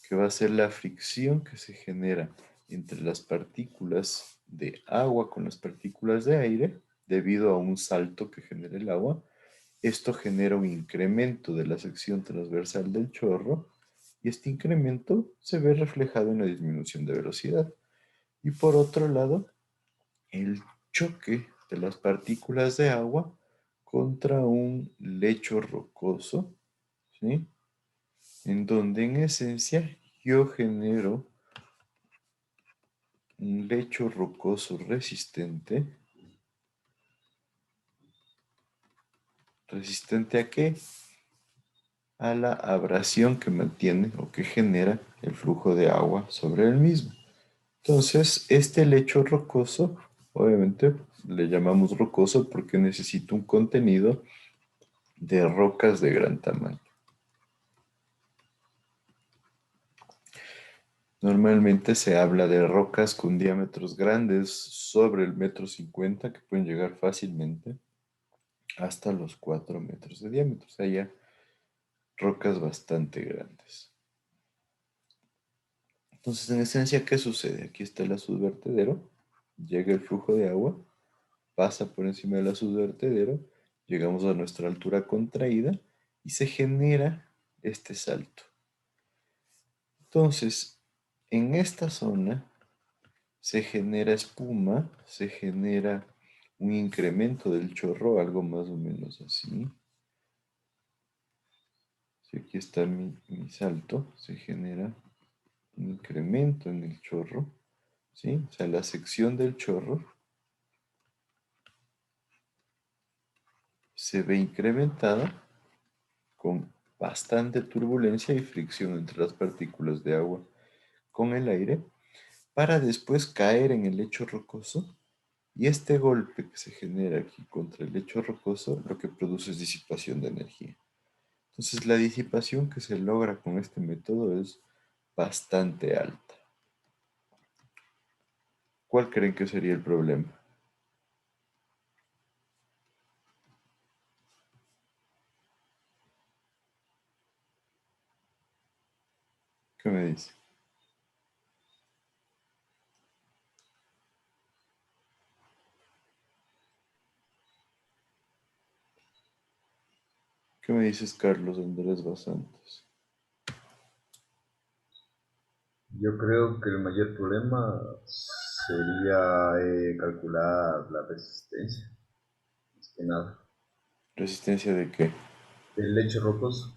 que va a ser la fricción que se genera entre las partículas de agua con las partículas de aire, debido a un salto que genera el agua. Esto genera un incremento de la sección transversal del chorro, y este incremento se ve reflejado en la disminución de velocidad. Y por otro lado, el choque de las partículas de agua contra un lecho rocoso, ¿sí? En donde en esencia yo genero un lecho rocoso resistente. ¿Resistente a qué? A la abrasión que mantiene o que genera el flujo de agua sobre el mismo. Entonces, este lecho rocoso, obviamente le llamamos rocoso porque necesita un contenido de rocas de gran tamaño. Normalmente se habla de rocas con diámetros grandes sobre el 1,50 m, que pueden llegar fácilmente hasta los 4 metros de diámetro. O sea, ya rocas bastante grandes. Entonces, en esencia, ¿qué sucede? Aquí está el vertedero, llega el flujo de agua, pasa por encima del vertedero, llegamos a nuestra altura contraída y se genera este salto. Entonces, en esta zona se genera espuma, se genera un incremento del chorro, algo más o menos así. Si aquí está mi salto, se genera un incremento en el chorro, ¿sí? O sea, la sección del chorro se ve incrementada con bastante turbulencia y fricción entre las partículas de agua con el aire, para después caer en el lecho rocoso, y este golpe que se genera aquí contra el lecho rocoso lo que produce es disipación de energía. Entonces la disipación que se logra con este método es bastante alta. ¿Cuál creen que sería el problema? ¿Qué me dice? ¿Qué me dices, Carlos Andrés Basantes? Yo creo que el mayor problema sería calcular la resistencia, más que nada. ¿Resistencia de qué? El lecho rocoso,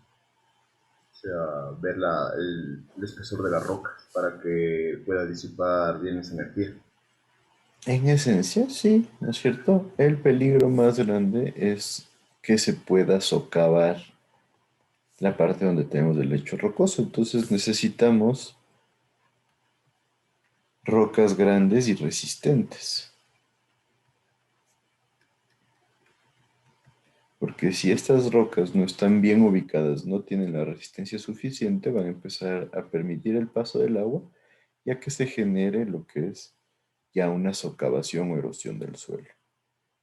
o sea, ver el espesor de las rocas para que pueda disipar bien esa energía. En esencia, sí, ¿no es cierto? El peligro más grande es que se pueda socavar la parte donde tenemos el lecho rocoso. Entonces necesitamos rocas grandes y resistentes. Porque si estas rocas no están bien ubicadas, no tienen la resistencia suficiente, van a empezar a permitir el paso del agua, ya que se genere lo que es ya una socavación o erosión del suelo.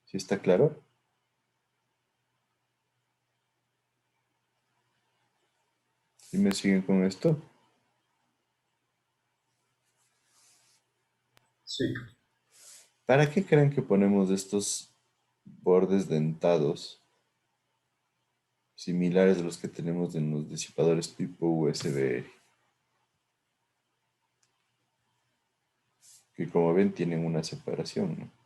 ¿Sí está claro? ¿Sí me siguen con esto? Sí. ¿Para qué creen que ponemos estos bordes dentados similares a los que tenemos en los disipadores tipo USB? Que como ven tienen una separación, ¿no?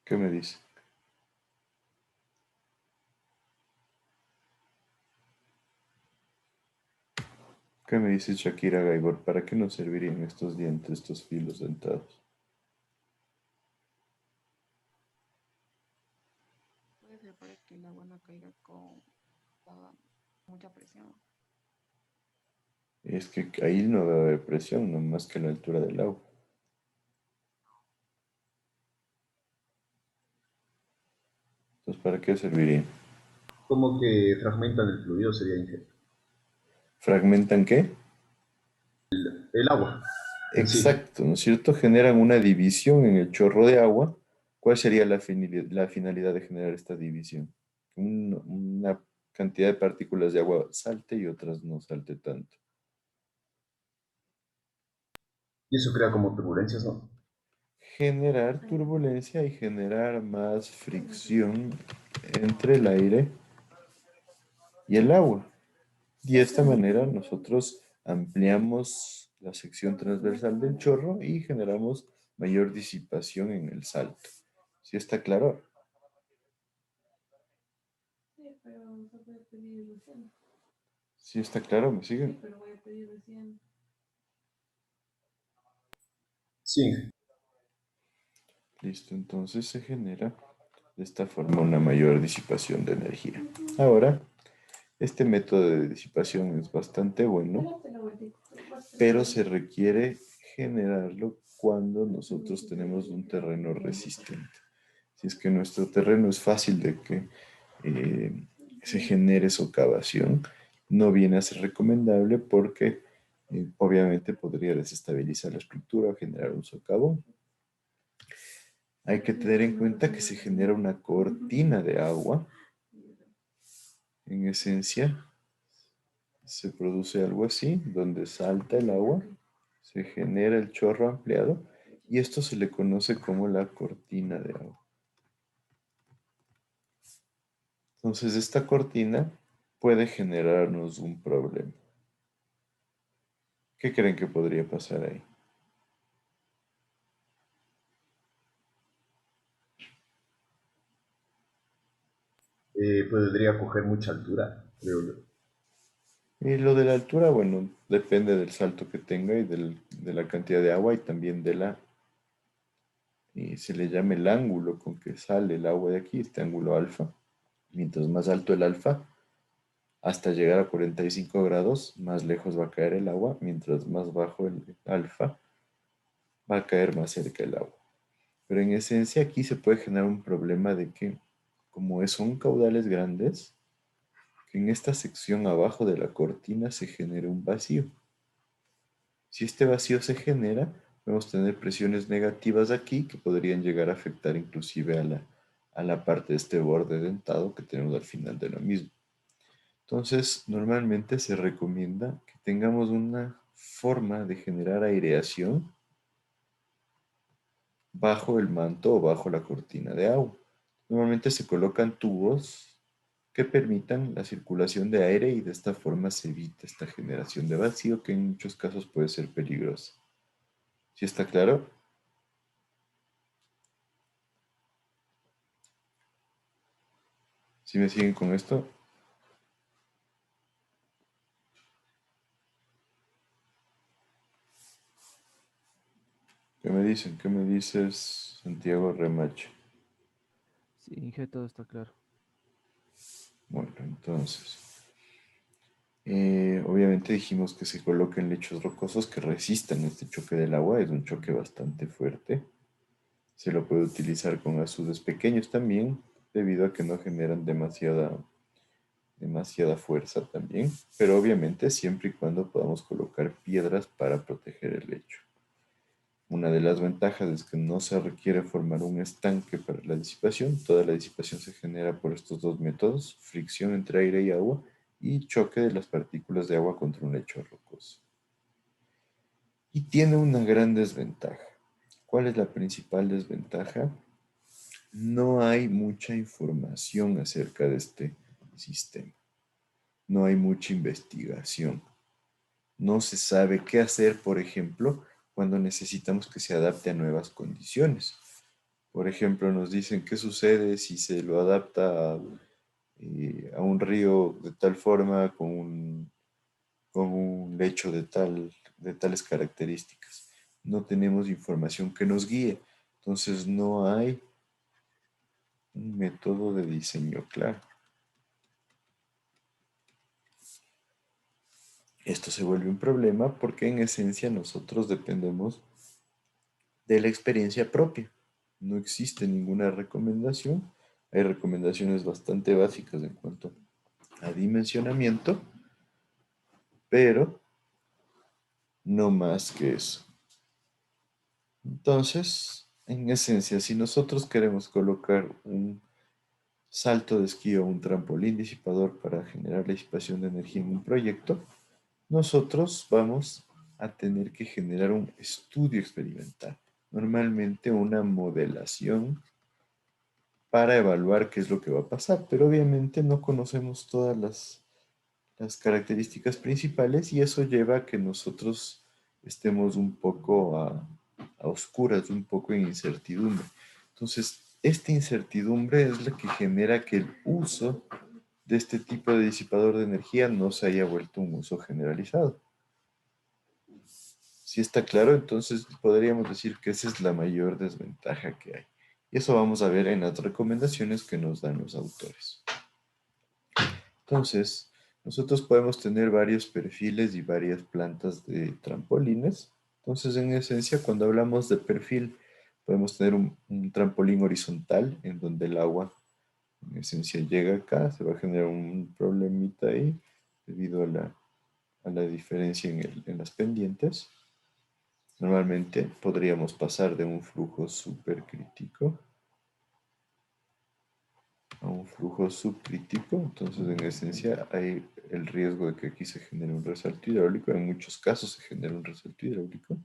¿Qué me dice? ¿Qué me dice Shakira Gaibor? ¿Para qué nos servirían estos dientes, estos filos dentados? Puede ser para que el agua no caiga con mucha presión. Es que ahí no debe haber presión, no más que la altura del agua. Entonces, ¿para qué servirían? Como que fragmentan el fluido sería Inge. ¿Fragmentan qué? El agua en sí. Exacto, ¿no es cierto? Generan una división en el chorro de agua. ¿Cuál sería la finalidad de generar esta división? Una cantidad de partículas de agua salte y otras no salte tanto. Y eso crea como turbulencias, ¿no? Generar turbulencia y generar más fricción entre el aire y el agua. Y de esta manera nosotros ampliamos la sección transversal del chorro y generamos mayor disipación en el salto. ¿Sí está claro? ¿Sí está claro? ¿Me siguen? Sí. Listo, entonces se genera de esta forma una mayor disipación de energía. Ahora, este método de disipación es bastante bueno, pero se requiere generarlo cuando nosotros tenemos un terreno resistente. Si es que nuestro terreno es fácil de que se genere socavación, no viene a ser recomendable porque obviamente podría desestabilizar la estructura o generar un socavón. Hay que tener en cuenta que se genera una cortina de agua. En esencia, se produce algo así, donde salta el agua, se genera el chorro ampliado y esto se le conoce como la cortina de agua. Entonces, esta cortina puede generarnos un problema. ¿Qué creen que podría pasar ahí? Podría coger mucha altura, creo yo. Y lo de la altura, bueno, depende del salto que tenga y de la cantidad de agua y también y se le llama el ángulo con que sale el agua de aquí, este ángulo alfa. Mientras más alto el alfa, hasta llegar a 45 grados, más lejos va a caer el agua. Mientras más bajo el alfa, va a caer más cerca el agua. Pero en esencia aquí se puede generar un problema de que, como son caudales grandes, que en esta sección abajo de la cortina se genere un vacío. Si este vacío se genera, vamos a tener presiones negativas aquí que podrían llegar a afectar inclusive a la parte de este borde dentado que tenemos al final de lo mismo. Entonces, normalmente se recomienda que tengamos una forma de generar aireación bajo el manto o bajo la cortina de agua. Normalmente se colocan tubos que permitan la circulación de aire y de esta forma se evita esta generación de vacío que en muchos casos puede ser peligrosa. ¿Sí está claro? ¿Sí me siguen con esto? ¿Qué me dicen? ¿Qué me dices, Santiago Remache? Sí, Inge, todo está claro. Bueno, entonces, obviamente dijimos que se coloquen lechos rocosos que resistan este choque del agua. Es un choque bastante fuerte. Se lo puede utilizar con azudes pequeños también, debido a que no generan demasiada fuerza también. Pero obviamente siempre y cuando podamos colocar piedras para proteger el lecho. Una de las ventajas es que no se requiere formar un estanque para la disipación. Toda la disipación se genera por estos dos métodos: fricción entre aire y agua y choque de las partículas de agua contra un lecho rocoso. Y tiene una gran desventaja. ¿Cuál es la principal desventaja? No hay mucha información acerca de este sistema. No hay mucha investigación. No se sabe qué hacer, por ejemplo, cuando necesitamos que se adapte a nuevas condiciones. Por ejemplo, nos dicen qué sucede si se lo adapta a un río de tal forma con un lecho de tales características. No tenemos información que nos guíe. Entonces no hay un método de diseño claro. Esto se vuelve un problema porque en esencia nosotros dependemos de la experiencia propia. No existe ninguna recomendación. Hay recomendaciones bastante básicas en cuanto a dimensionamiento, pero no más que eso. Entonces, en esencia, si nosotros queremos colocar un salto de esquí o un trampolín disipador para generar la disipación de energía en un proyecto, nosotros vamos a tener que generar un estudio experimental, normalmente una modelación para evaluar qué es lo que va a pasar, pero obviamente no conocemos todas las características principales y eso lleva a que nosotros estemos un poco a oscuras, un poco en incertidumbre. Entonces, esta incertidumbre es la que genera que el uso de este tipo de disipador de energía no se haya vuelto un uso generalizado. Si está claro, entonces podríamos decir que esa es la mayor desventaja que hay. Y eso vamos a ver en las recomendaciones que nos dan los autores. Entonces, nosotros podemos tener varios perfiles y varias plantas de trampolines. Entonces, en esencia, cuando hablamos de perfil, podemos tener un trampolín horizontal en donde el agua, en esencia, llega acá. Se va a generar un problemita ahí debido a la diferencia en las pendientes. Normalmente podríamos pasar de un flujo supercrítico a un flujo subcrítico. Entonces, en esencia, hay el riesgo de que aquí se genere un resalto hidráulico. En muchos casos se genera un resalto hidráulico.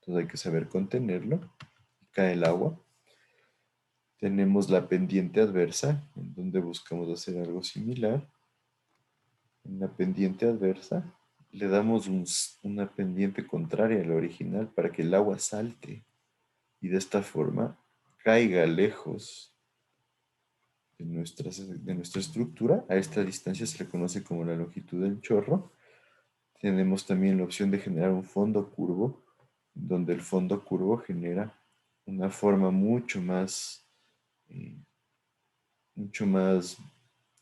Entonces, hay que saber contenerlo. Cae el agua. Tenemos la pendiente adversa, en donde buscamos hacer algo similar. En la pendiente adversa, le damos una pendiente contraria a la original para que el agua salte y de esta forma caiga lejos de nuestra estructura. A esta distancia se le conoce como la longitud del chorro. Tenemos también la opción de generar un fondo curvo, donde el fondo curvo genera una forma mucho más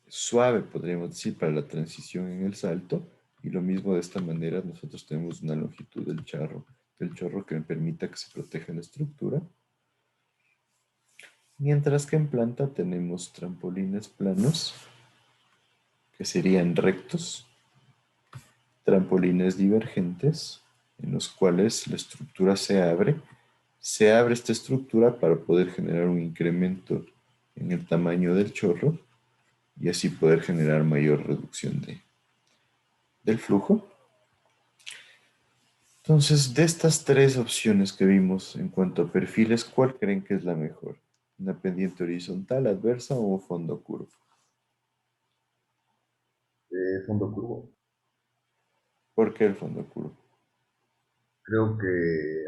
suave, podríamos decir, para la transición en el salto. Y lo mismo, de esta manera nosotros tenemos una longitud del chorro que permita que se proteja la estructura. Mientras que en planta tenemos trampolines planos, que serían rectos, trampolines divergentes, en los cuales la estructura se abre. Se abre esta estructura para poder generar un incremento en el tamaño del chorro y así poder generar mayor reducción del flujo. Entonces, de estas tres opciones que vimos en cuanto a perfiles, ¿cuál creen que es la mejor? ¿Una pendiente horizontal, adversa o un fondo curvo? Fondo curvo. ¿Por qué el fondo curvo? Creo que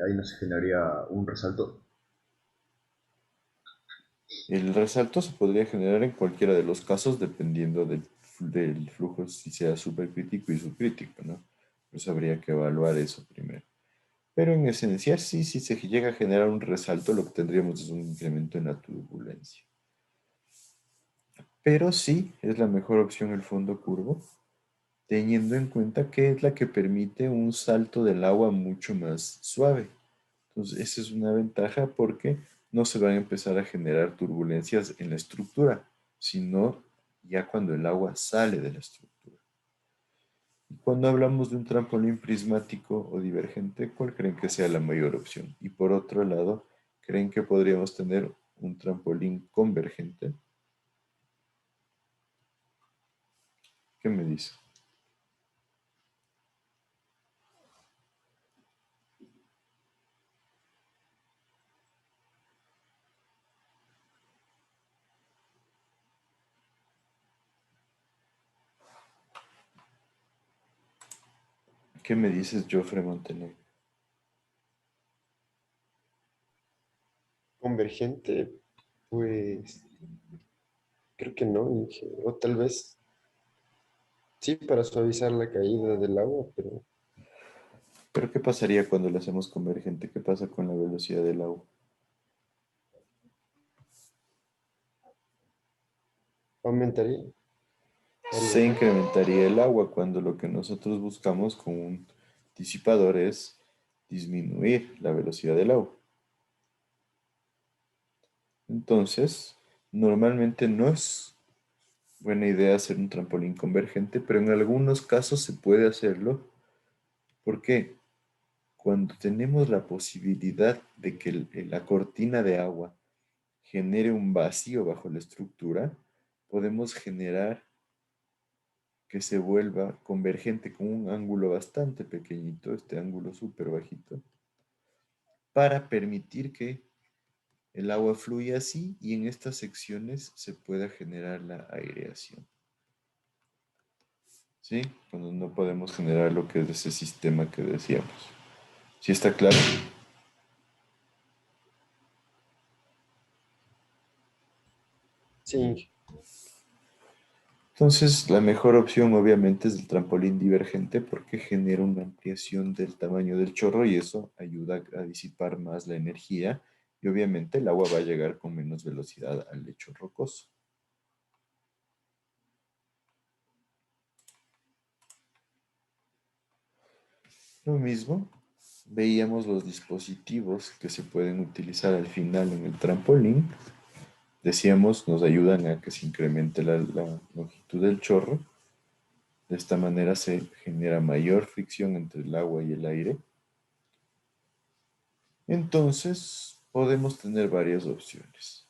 ahí no se generaría un resalto. El resalto se podría generar en cualquiera de los casos dependiendo del flujo, si sea supercrítico y subcrítico, ¿no? Pues habría que evaluar eso primero. Pero en esencia, sí, si se llega a generar un resalto, lo que tendríamos es un incremento en la turbulencia. Pero sí, es la mejor opción el fondo curvo, teniendo en cuenta que es la que permite un salto del agua mucho más suave. Entonces, esa es una ventaja porque no se van a empezar a generar turbulencias en la estructura, sino ya cuando el agua sale de la estructura. Y cuando hablamos de un trampolín prismático o divergente, ¿cuál creen que sea la mayor opción? Y por otro lado, ¿creen que podríamos tener un trampolín convergente? ¿Qué me dice? ¿Qué me dices, Jofre Montenegro? Convergente, pues creo que no, Inge. O tal vez sí para suavizar la caída del agua, pero ¿Pero qué pasaría cuando lo hacemos convergente? ¿Qué pasa con la velocidad del agua? aumentaría. Se incrementaría el agua cuando lo que nosotros buscamos con un disipador es disminuir la velocidad del agua. Entonces, normalmente no es buena idea hacer un trampolín convergente, pero en algunos casos se puede hacerlo. ¿Por qué? Cuando tenemos la posibilidad de que la cortina de agua genere un vacío bajo la estructura, podemos generar que se vuelva convergente con un ángulo bastante pequeñito, este ángulo súper bajito, para permitir que el agua fluya así y en estas secciones se pueda generar la aireación. ¿Sí? Cuando no podemos generar lo que es ese sistema que decíamos. ¿Sí está claro? Sí. Entonces, la mejor opción obviamente es el trampolín divergente porque genera una ampliación del tamaño del chorro y eso ayuda a disipar más la energía y obviamente el agua va a llegar con menos velocidad al lecho rocoso. Lo mismo, veíamos los dispositivos que se pueden utilizar al final en el trampolín. Decíamos, nos ayudan a que se incremente la longitud del chorro. De esta manera se genera mayor fricción entre el agua y el aire. Entonces, podemos tener varias opciones.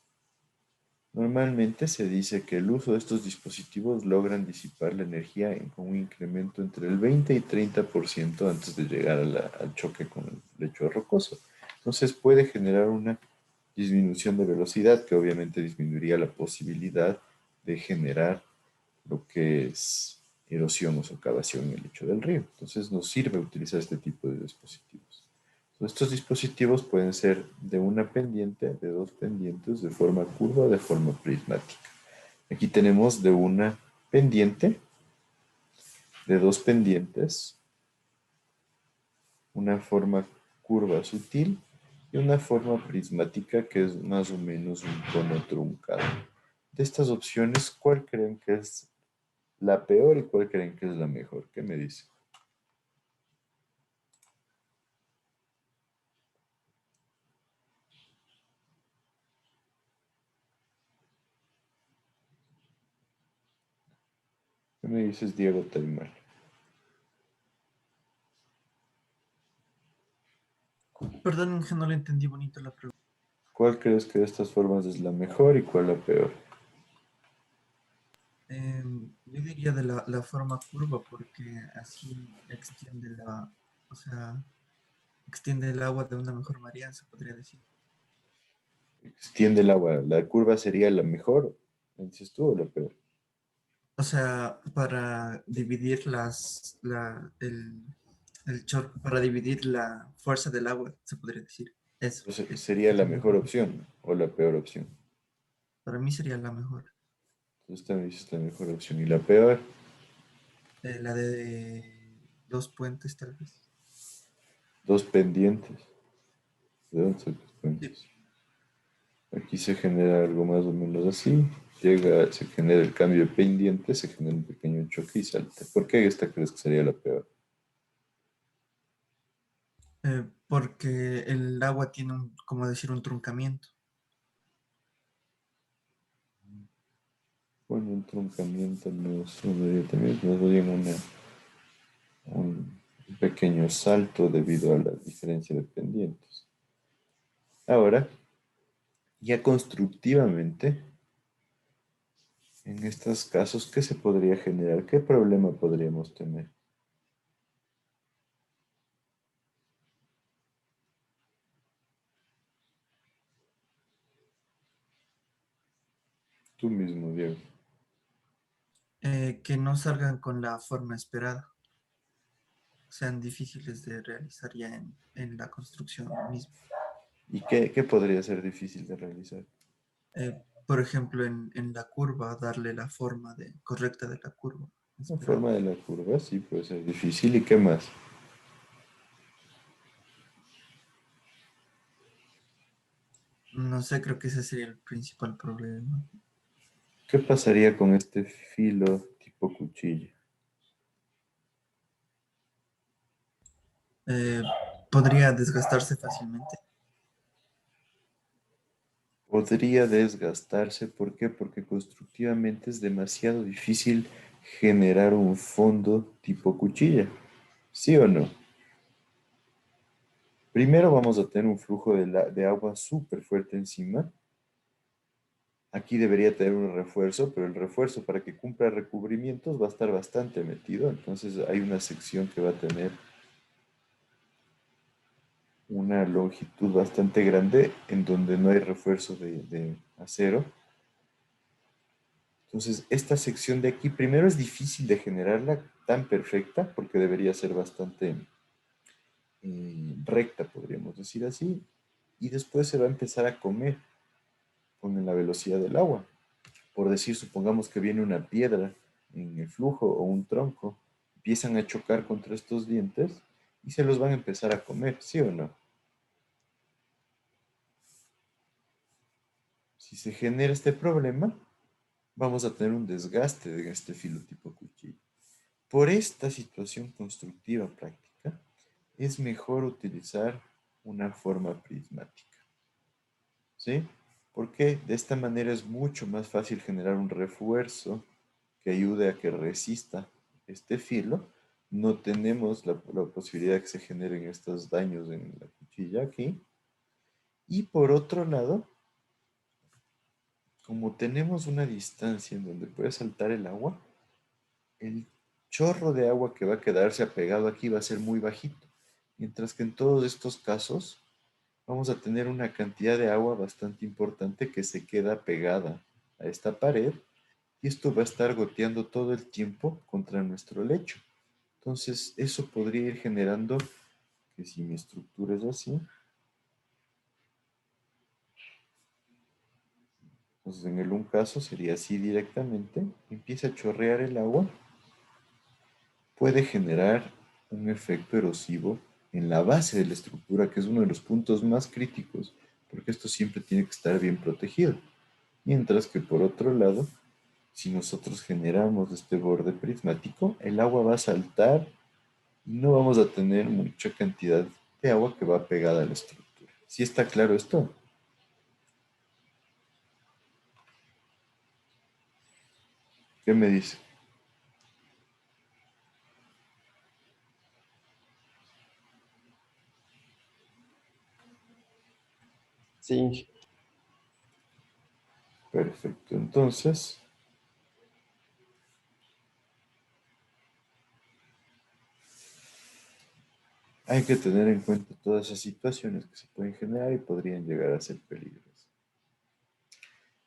Normalmente se dice que el uso de estos dispositivos logran disipar la energía con un incremento entre el 20 y 30% antes de llegar al choque con el lecho rocoso. Entonces puede generar una disminución de velocidad que obviamente disminuiría la posibilidad de generar lo que es erosión o socavación en el lecho del río. Entonces nos sirve utilizar este tipo de dispositivos. Estos dispositivos pueden ser de una pendiente, de dos pendientes, de forma curva o de forma prismática. Aquí tenemos de una pendiente, de dos pendientes, una forma curva sutil y una forma prismática que es más o menos un cono truncado. De estas opciones, ¿cuál creen que es la peor y cuál creen que es la mejor? ¿Qué me dicen? ¿Qué me dices, Diego Taimar? Perdón, Inge, no le entendí bonito la pregunta. ¿Cuál crees que de estas formas es la mejor y cuál la peor? Yo diría de la forma curva porque así extiende o sea, extiende el agua de una mejor manera, se podría decir. Extiende el agua. ¿La curva sería la mejor? ¿Dices tú o la peor? O sea, para dividir para dividir la fuerza del agua, se podría decir. Eso. Entonces, ¿sería la mejor opción o la peor opción? Para mí sería la mejor. Entonces también dices la mejor opción. ¿Y la peor? La de dos puentes, tal vez. Dos pendientes. ¿De dónde son los puentes? Sí. Aquí se genera algo más o menos así. Se genera el cambio de pendiente, se genera un pequeño choque y salta. ¿Por qué esta crees que sería la peor? Porque el agua tiene como decir, un truncamiento. Bueno, un truncamiento nos daría también, nos daría una un pequeño salto debido a la diferencia de pendientes. Ahora, ya constructivamente, en estos casos, ¿qué se podría generar? ¿Qué problema podríamos tener? Tú mismo, Diego. Que no salgan con la forma esperada. Sean difíciles de realizar ya en la construcción misma. ¿Y qué podría ser difícil de realizar? Por ejemplo, en la curva, darle la forma correcta de la curva. La forma de la curva sí puede ser difícil. ¿Y qué más? No sé, creo que ese sería el principal problema. ¿Qué pasaría con este filo tipo cuchilla? Podría desgastarse fácilmente. Podría desgastarse. ¿Por qué? Porque constructivamente es demasiado difícil generar un fondo tipo cuchilla. ¿Sí o no? Primero vamos a tener un flujo de agua súper fuerte encima. Aquí debería tener un refuerzo, pero el refuerzo para que cumpla recubrimientos va a estar bastante metido. Entonces hay una sección que va a tener una longitud bastante grande en donde no hay refuerzo de acero. Entonces esta sección de aquí primero es difícil de generarla tan perfecta porque debería ser bastante recta, podríamos decir así. Y después se va a empezar a comer con la velocidad del agua. Por decir, supongamos que viene una piedra en el flujo o un tronco, empiezan a chocar contra estos dientes y se los van a empezar a comer, ¿sí o no? Si se genera este problema, vamos a tener un desgaste de este filo tipo cuchillo. Por esta situación constructiva práctica, es mejor utilizar una forma prismática. ¿Sí? Porque de esta manera es mucho más fácil generar un refuerzo que ayude a que resista este filo. No tenemos la posibilidad de que se generen estos daños en la cuchilla aquí. Y por otro lado, como tenemos una distancia en donde puede saltar el agua, el chorro de agua que va a quedarse apegado aquí va a ser muy bajito. Mientras que en todos estos casos vamos a tener una cantidad de agua bastante importante que se queda pegada a esta pared y esto va a estar goteando todo el tiempo contra nuestro lecho. Entonces, eso podría ir generando que si mi estructura es así, entonces en un caso sería así directamente, empieza a chorrear el agua, puede generar un efecto erosivo en la base de la estructura, que es uno de los puntos más críticos, porque esto siempre tiene que estar bien protegido. Mientras que por otro lado, si nosotros generamos este borde prismático, el agua va a saltar y no vamos a tener mucha cantidad de agua que va pegada a la estructura. ¿Sí está claro esto? ¿Qué me dice? Sí. Perfecto. Entonces, hay que tener en cuenta todas esas situaciones que se pueden generar y podrían llegar a ser peligrosas.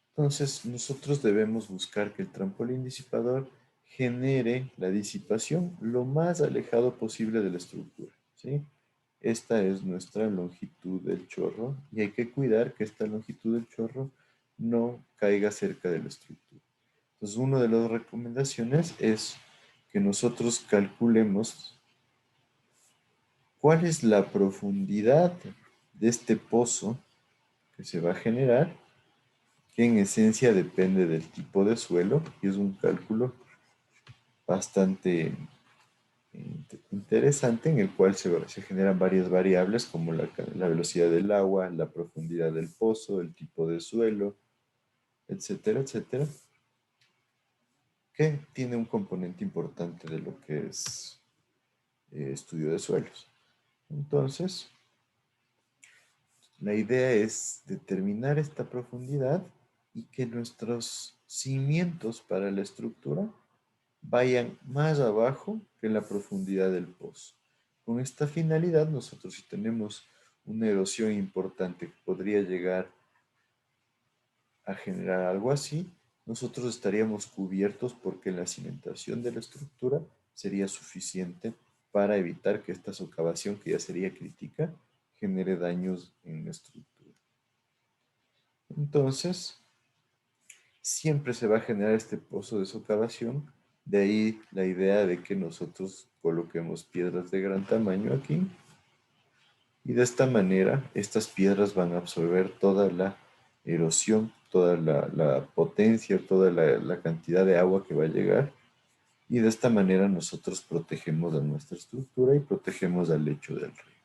Entonces, nosotros debemos buscar que el trampolín disipador genere la disipación lo más alejado posible de la estructura, ¿sí? Esta es nuestra longitud del chorro y hay que cuidar que esta longitud del chorro no caiga cerca de la estructura. Entonces, una de las recomendaciones es que nosotros calculemos cuál es la profundidad de este pozo que se va a generar, que en esencia depende del tipo de suelo y es un cálculo bastante interesante en el cual se generan varias variables como la velocidad del agua, la profundidad del pozo, el tipo de suelo, etcétera, etcétera, que tiene un componente importante de lo que es estudio de suelos. Entonces, la idea es determinar esta profundidad y que nuestros cimientos para la estructura vayan más abajo que la profundidad del pozo. Con esta finalidad, nosotros si tenemos una erosión importante que podría llegar a generar algo así, nosotros estaríamos cubiertos porque la cimentación de la estructura sería suficiente para evitar que esta socavación, que ya sería crítica, genere daños en la estructura. Entonces, siempre se va a generar este pozo de socavación. De ahí la idea de que nosotros coloquemos piedras de gran tamaño aquí. Y de esta manera, estas piedras van a absorber toda la erosión, toda la potencia, toda la cantidad de agua que va a llegar. Y de esta manera nosotros protegemos a nuestra estructura y protegemos al lecho del río.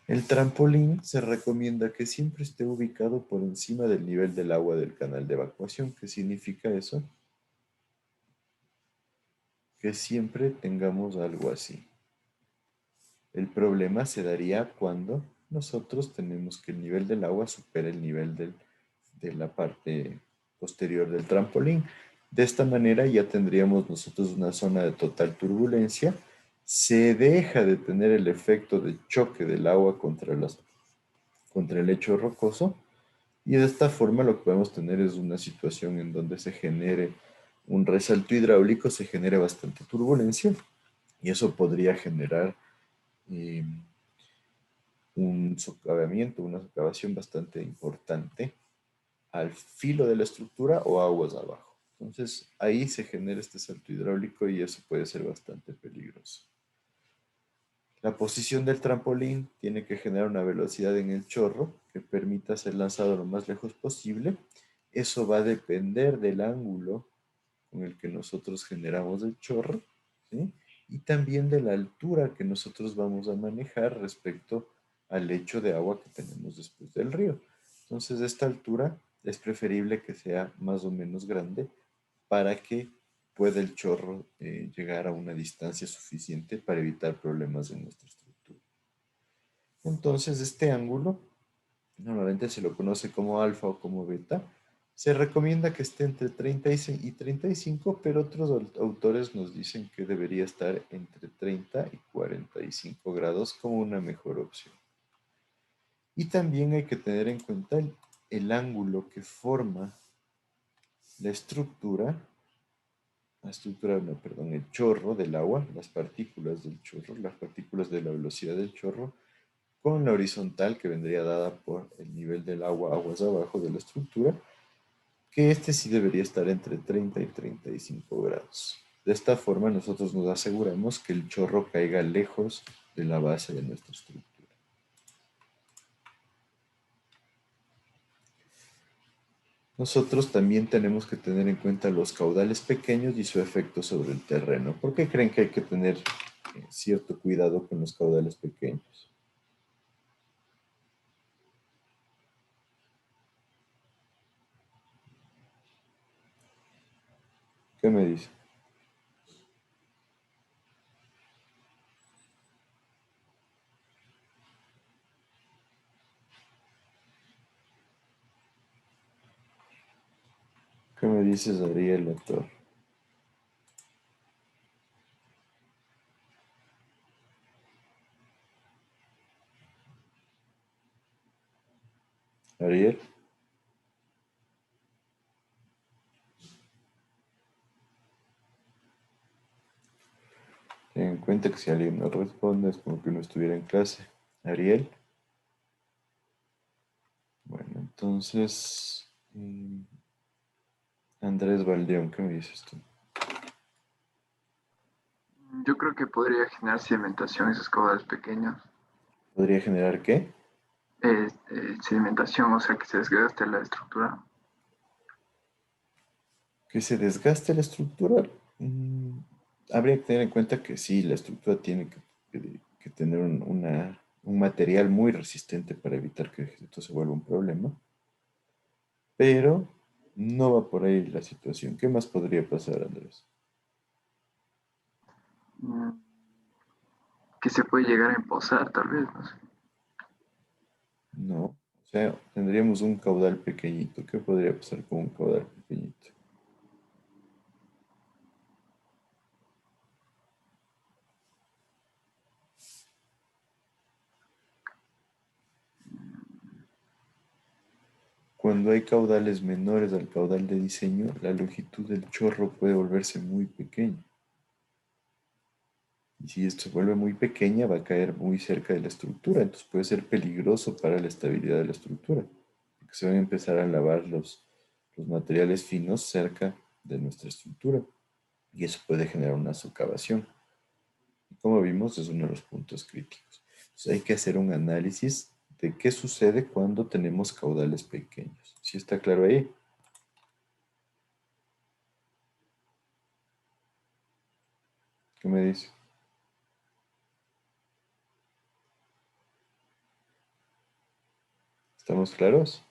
El trampolín se recomienda que siempre esté ubicado por encima del nivel del agua del canal de evacuación. ¿Qué significa eso? Que siempre tengamos algo así. El problema se daría cuando nosotros tenemos que el nivel del agua supere el nivel de la parte posterior del trampolín. De esta manera ya tendríamos nosotros una zona de total turbulencia. Se deja de tener el efecto de choque del agua contra el lecho rocoso, y de esta forma lo que podemos tener es una situación en donde se genere un resalto hidráulico, se genere bastante turbulencia, y eso podría generar un socavamiento, una socavación bastante importante al filo de la estructura o aguas abajo. Entonces ahí se genera este salto hidráulico y eso puede ser bastante peligroso. La posición del trampolín tiene que generar una velocidad en el chorro que permita ser lanzado lo más lejos posible. Eso va a depender del ángulo con el que nosotros generamos el chorro, ¿sí? Y también de la altura que nosotros vamos a manejar respecto al lecho de agua que tenemos después del río. Entonces, esta altura es preferible que sea más o menos grande para que pueda el chorro llegar a una distancia suficiente para evitar problemas en nuestra estructura. Entonces, este ángulo normalmente se lo conoce como alfa o como beta. Se recomienda que esté entre 36 y 35, pero otros autores nos dicen que debería estar entre 30 y 45 grados como una mejor opción. Y también hay que tener en cuenta el ángulo que forma la estructura, el chorro del agua, las partículas del chorro, las partículas de la velocidad del chorro, con la horizontal que vendría dada por el nivel del agua, aguas abajo de la estructura, que este sí debería estar entre 30 y 35 grados. De esta forma nosotros nos aseguramos que el chorro caiga lejos de la base de nuestra estructura. Nosotros también tenemos que tener en cuenta los caudales pequeños y su efecto sobre el terreno. ¿Por qué creen que hay que tener cierto cuidado con los caudales pequeños? ¿Qué me dice? ¿Qué me dices, Ariel, doctor? Ariel. Ten en cuenta que si alguien no responde es como que no estuviera en clase. Ariel. Bueno, entonces, Andrés Valdeón, ¿qué me dices tú? Yo creo que podría generar sedimentación esos caudales pequeños. ¿Podría generar qué? Sedimentación, o sea, que se desgaste la estructura. ¿Que se desgaste la estructura? Habría que tener en cuenta que sí, la estructura tiene que tener un material muy resistente para evitar que esto se vuelva un problema. Pero No va por ahí la situación. ¿Qué más podría pasar, Andrés? Que se puede llegar a empozar, tal vez, no sé. No. O sea, tendríamos un caudal pequeñito. ¿Qué podría pasar con un caudal pequeñito? Cuando hay caudales menores al caudal de diseño, la longitud del chorro puede volverse muy pequeña. Y si esto se vuelve muy pequeña, va a caer muy cerca de la estructura. Entonces puede ser peligroso para la estabilidad de la estructura. Porque se van a empezar a lavar los materiales finos cerca de nuestra estructura. Y eso puede generar una socavación. Y como vimos, es uno de los puntos críticos. Entonces hay que hacer un análisis de qué sucede cuando tenemos caudales pequeños. ¿Sí está claro ahí? ¿Qué me dice? ¿Estamos claros?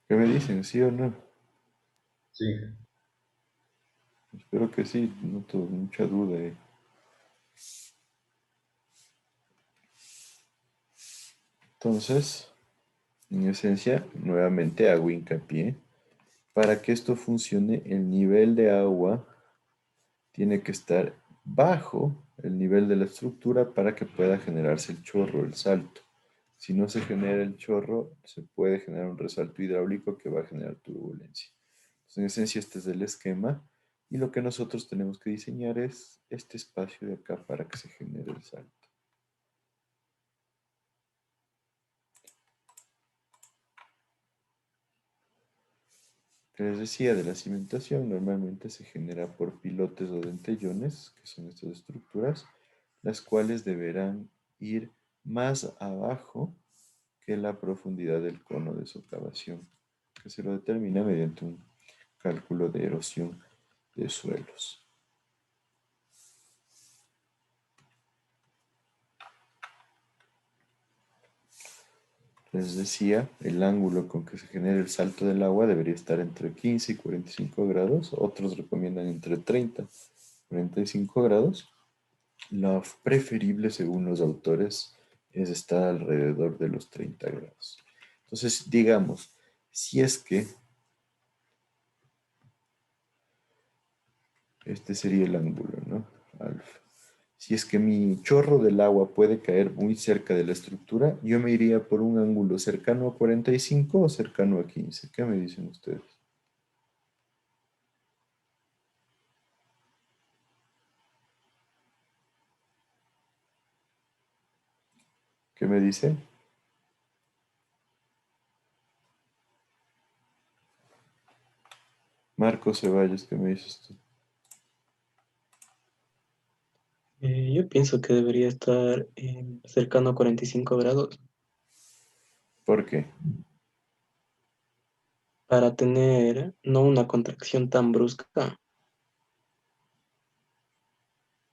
¿Qué me dicen? ¿Sí o no? Sí. Espero que sí, no tengo mucha duda ahí. Entonces, en esencia, nuevamente hago hincapié. Para que esto funcione, el nivel de agua tiene que estar bajo el nivel de la estructura para que pueda generarse el chorro, el salto. Si no se genera el chorro, se puede generar un resalto hidráulico que va a generar turbulencia. Entonces, en esencia, este es el esquema. Y lo que nosotros tenemos que diseñar es este espacio de acá para que se genere el salto. Que les decía de la cimentación, normalmente se genera por pilotes o dentellones, que son estas estructuras, las cuales deberán ir más abajo que la profundidad del cono de socavación, que se lo determina mediante un cálculo de erosión de suelos. Les decía, el ángulo con que se genera el salto del agua debería estar entre 15 y 45 grados. Otros recomiendan entre 30 y 45 grados. Lo preferible, según los autores, es estar alrededor de los 30 grados. Entonces, digamos, si es que este sería el ángulo, ¿no? Alfa. Si es que mi chorro del agua puede caer muy cerca de la estructura, yo me iría por un ángulo cercano a 45 o cercano a 15. ¿Qué me dicen ustedes? ¿Qué me dicen? Marco Ceballos, ¿qué me dices tú? Yo pienso que debería estar cercano a 45 grados ¿Por qué? para tener no una contracción tan brusca.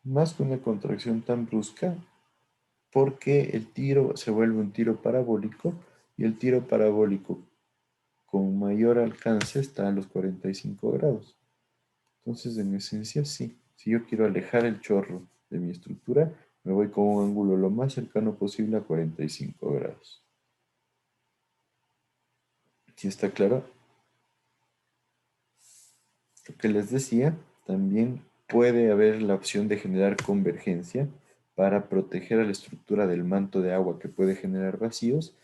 Más que una contracción tan brusca, porque el tiro se vuelve un tiro parabólico y el tiro parabólico con mayor alcance está a los 45 grados. Entonces, en esencia, sí. Si yo quiero alejar el chorro de mi estructura, me voy con un ángulo lo más cercano posible a 45 grados. ¿Sí está claro? Lo que les decía, también puede haber la opción de generar convergencia para proteger a la estructura del manto de agua que puede generar vacíos.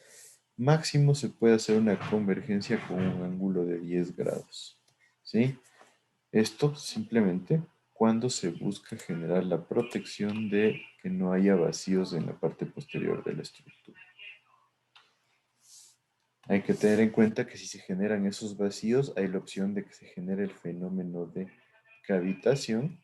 Máximo se puede hacer una convergencia con un ángulo de 10 grados. ¿Sí? Esto simplemente cuando se busca generar la protección de que no haya vacíos en la parte posterior de la estructura. Hay que tener en cuenta que si se generan esos vacíos, hay la opción de que se genere el fenómeno de cavitación.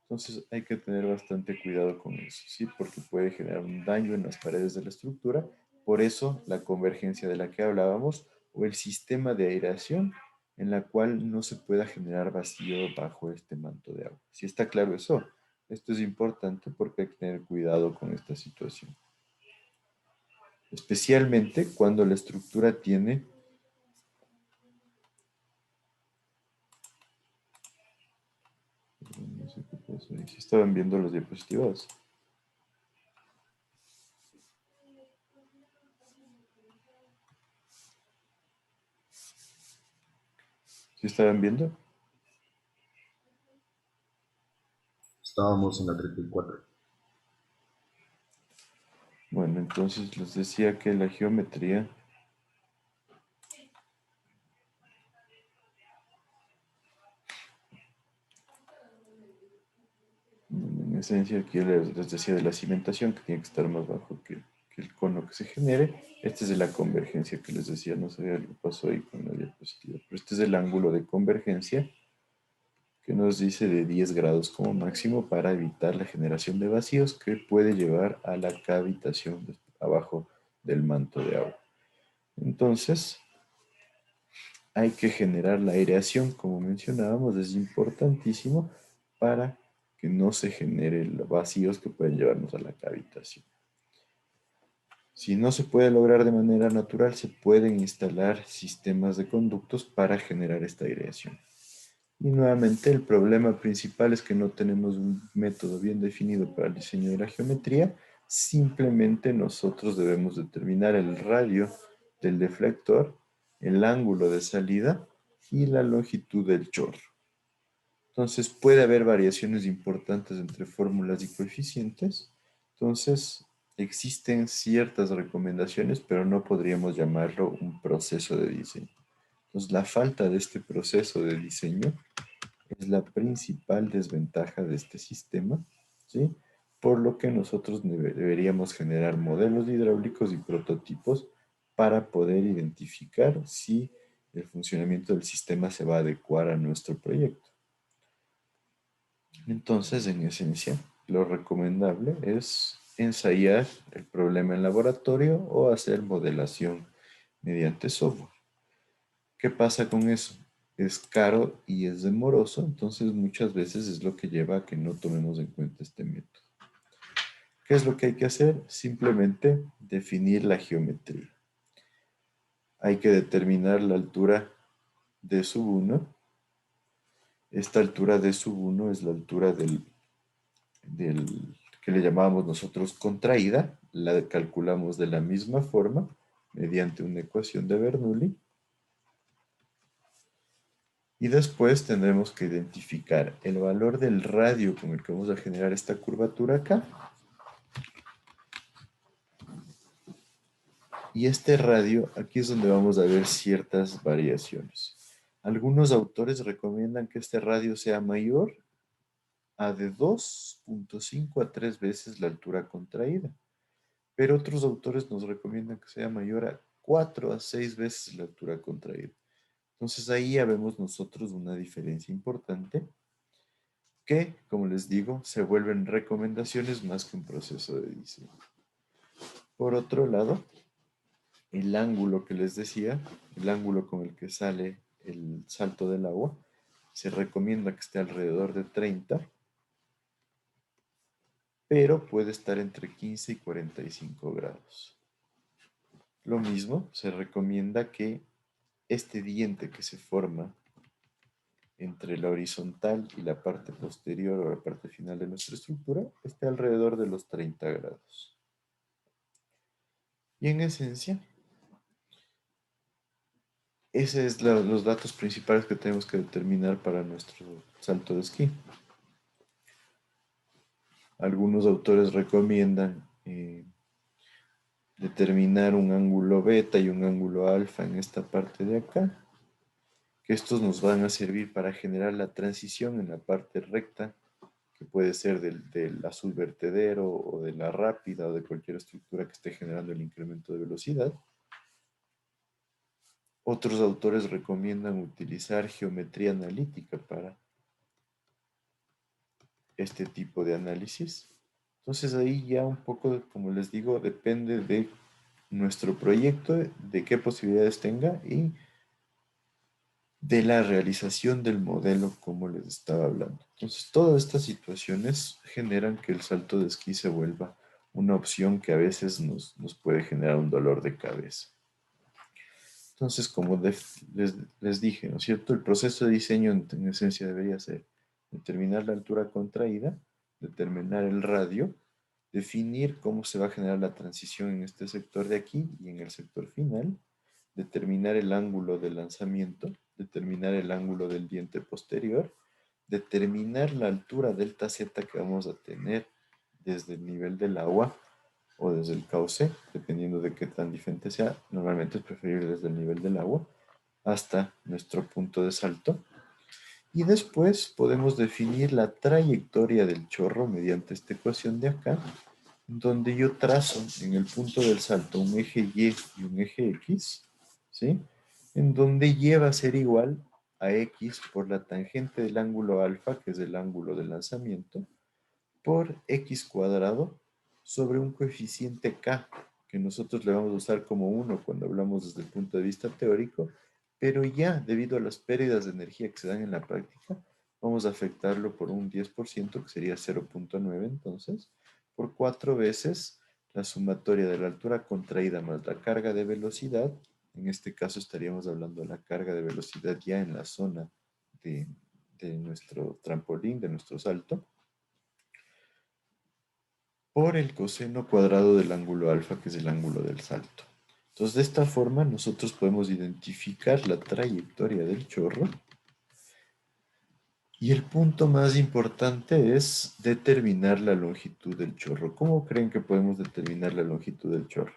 Entonces hay que tener bastante cuidado con eso, ¿sí? Porque puede generar un daño en las paredes de la estructura. Por eso la convergencia de la que hablábamos o el sistema de aireación en la cual no se pueda generar vacío bajo este manto de agua. ¿Sí está claro eso? Esto es importante porque hay que tener cuidado con esta situación. Especialmente cuando la estructura tiene no sé qué pasó ahí. Si estaban viendo las diapositivas. ¿Sí estaban viendo? Estábamos en la 34. Bueno, entonces les decía que la geometría en esencia aquí les decía de la cimentación que tiene que estar más bajo que el cono que se genere. Este es de la convergencia que les decía, no sé qué pasó ahí con la diapositiva, pero este es el ángulo de convergencia que nos dice de 10 grados como máximo para evitar la generación de vacíos que puede llevar a la cavitación abajo del manto de agua. Entonces, hay que generar la aireación, como mencionábamos, es importantísimo para que no se generen vacíos que pueden llevarnos a la cavitación. Si no se puede lograr de manera natural, se pueden instalar sistemas de conductos para generar esta aireación. Y nuevamente el problema principal es que no tenemos un método bien definido para el diseño de la geometría. Simplemente nosotros debemos determinar el radio del deflector, el ángulo de salida y la longitud del chorro. Entonces puede haber variaciones importantes entre fórmulas y coeficientes. Entonces existen ciertas recomendaciones, pero no podríamos llamarlo un proceso de diseño. Entonces la falta de este proceso de diseño es la principal desventaja de este sistema, ¿sí? Por lo que nosotros deberíamos generar modelos hidráulicos y prototipos para poder identificar si el funcionamiento del sistema se va a adecuar a nuestro proyecto. Entonces, en esencia, lo recomendable es ensayar el problema en laboratorio o hacer modelación mediante software. ¿Qué pasa con eso? Es caro y es demoroso, entonces muchas veces es lo que lleva a que no tomemos en cuenta este método. ¿Qué es lo que hay que hacer? Simplemente definir la geometría. Hay que determinar la altura de sub 1. Esta altura de sub 1 es la altura del que le llamábamos nosotros contraída. La calculamos de la misma forma mediante una ecuación de Bernoulli. Y después tendremos que identificar el valor del radio con el que vamos a generar esta curvatura acá. Y este radio, aquí es donde vamos a ver ciertas variaciones. Algunos autores recomiendan que este radio sea mayor a de 2.5 a 3 veces la altura contraída. Pero otros autores nos recomiendan que sea mayor a 4 a 6 veces la altura contraída. Entonces ahí ya vemos nosotros una diferencia importante que, como les digo, se vuelven recomendaciones más que un proceso de diseño. Por otro lado, el ángulo que les decía, el ángulo con el que sale el salto del agua, se recomienda que esté alrededor de 30, pero puede estar entre 15 y 45 grados. Lo mismo, se recomienda que este diente que se forma entre la horizontal y la parte posterior o la parte final de nuestra estructura esté alrededor de los 30 grados. Y en esencia, esos son los datos principales que tenemos que determinar para nuestro salto de esquí. Algunos autores recomiendan determinar un ángulo beta y un ángulo alfa en esta parte de acá, que estos nos van a servir para generar la transición en la parte recta, que puede ser del azul vertedero o de la rápida o de cualquier estructura que esté generando el incremento de velocidad. Otros autores recomiendan utilizar geometría analítica para este tipo de análisis. Entonces ahí ya un poco, como les digo, depende de nuestro proyecto, de qué posibilidades tenga y de la realización del modelo como les estaba hablando. Entonces, todas estas situaciones generan que el salto de esquí se vuelva una opción que a veces nos puede generar un dolor de cabeza. Entonces, como les dije, ¿no es cierto? El proceso de diseño en esencia debería ser determinar la altura contraída, determinar el radio, definir cómo se va a generar la transición en este sector de aquí y en el sector final, determinar el ángulo de lanzamiento, determinar el ángulo del diente posterior, determinar la altura delta Z que vamos a tener desde el nivel del agua o desde el cauce, dependiendo de qué tan diferente sea. Normalmente es preferible desde el nivel del agua hasta nuestro punto de salto. Y después podemos definir la trayectoria del chorro mediante esta ecuación de acá, donde yo trazo en el punto del salto un eje Y y un eje X, ¿sí? En donde Y va a ser igual a X por la tangente del ángulo alfa, que es el ángulo de lanzamiento, por X cuadrado sobre un coeficiente K, que nosotros le vamos a usar como 1 cuando hablamos desde el punto de vista teórico, pero ya debido a las pérdidas de energía que se dan en la práctica, vamos a afectarlo por un 10%, que sería 0.9 entonces, por 4 veces la sumatoria de la altura contraída más la carga de velocidad. En este caso estaríamos hablando de la carga de velocidad ya en la zona de nuestro trampolín, de nuestro salto, por el coseno cuadrado del ángulo alfa, que es el ángulo del salto. Entonces, de esta forma, nosotros podemos identificar la trayectoria del chorro. Y el punto más importante es determinar la longitud del chorro. ¿Cómo creen que podemos determinar la longitud del chorro?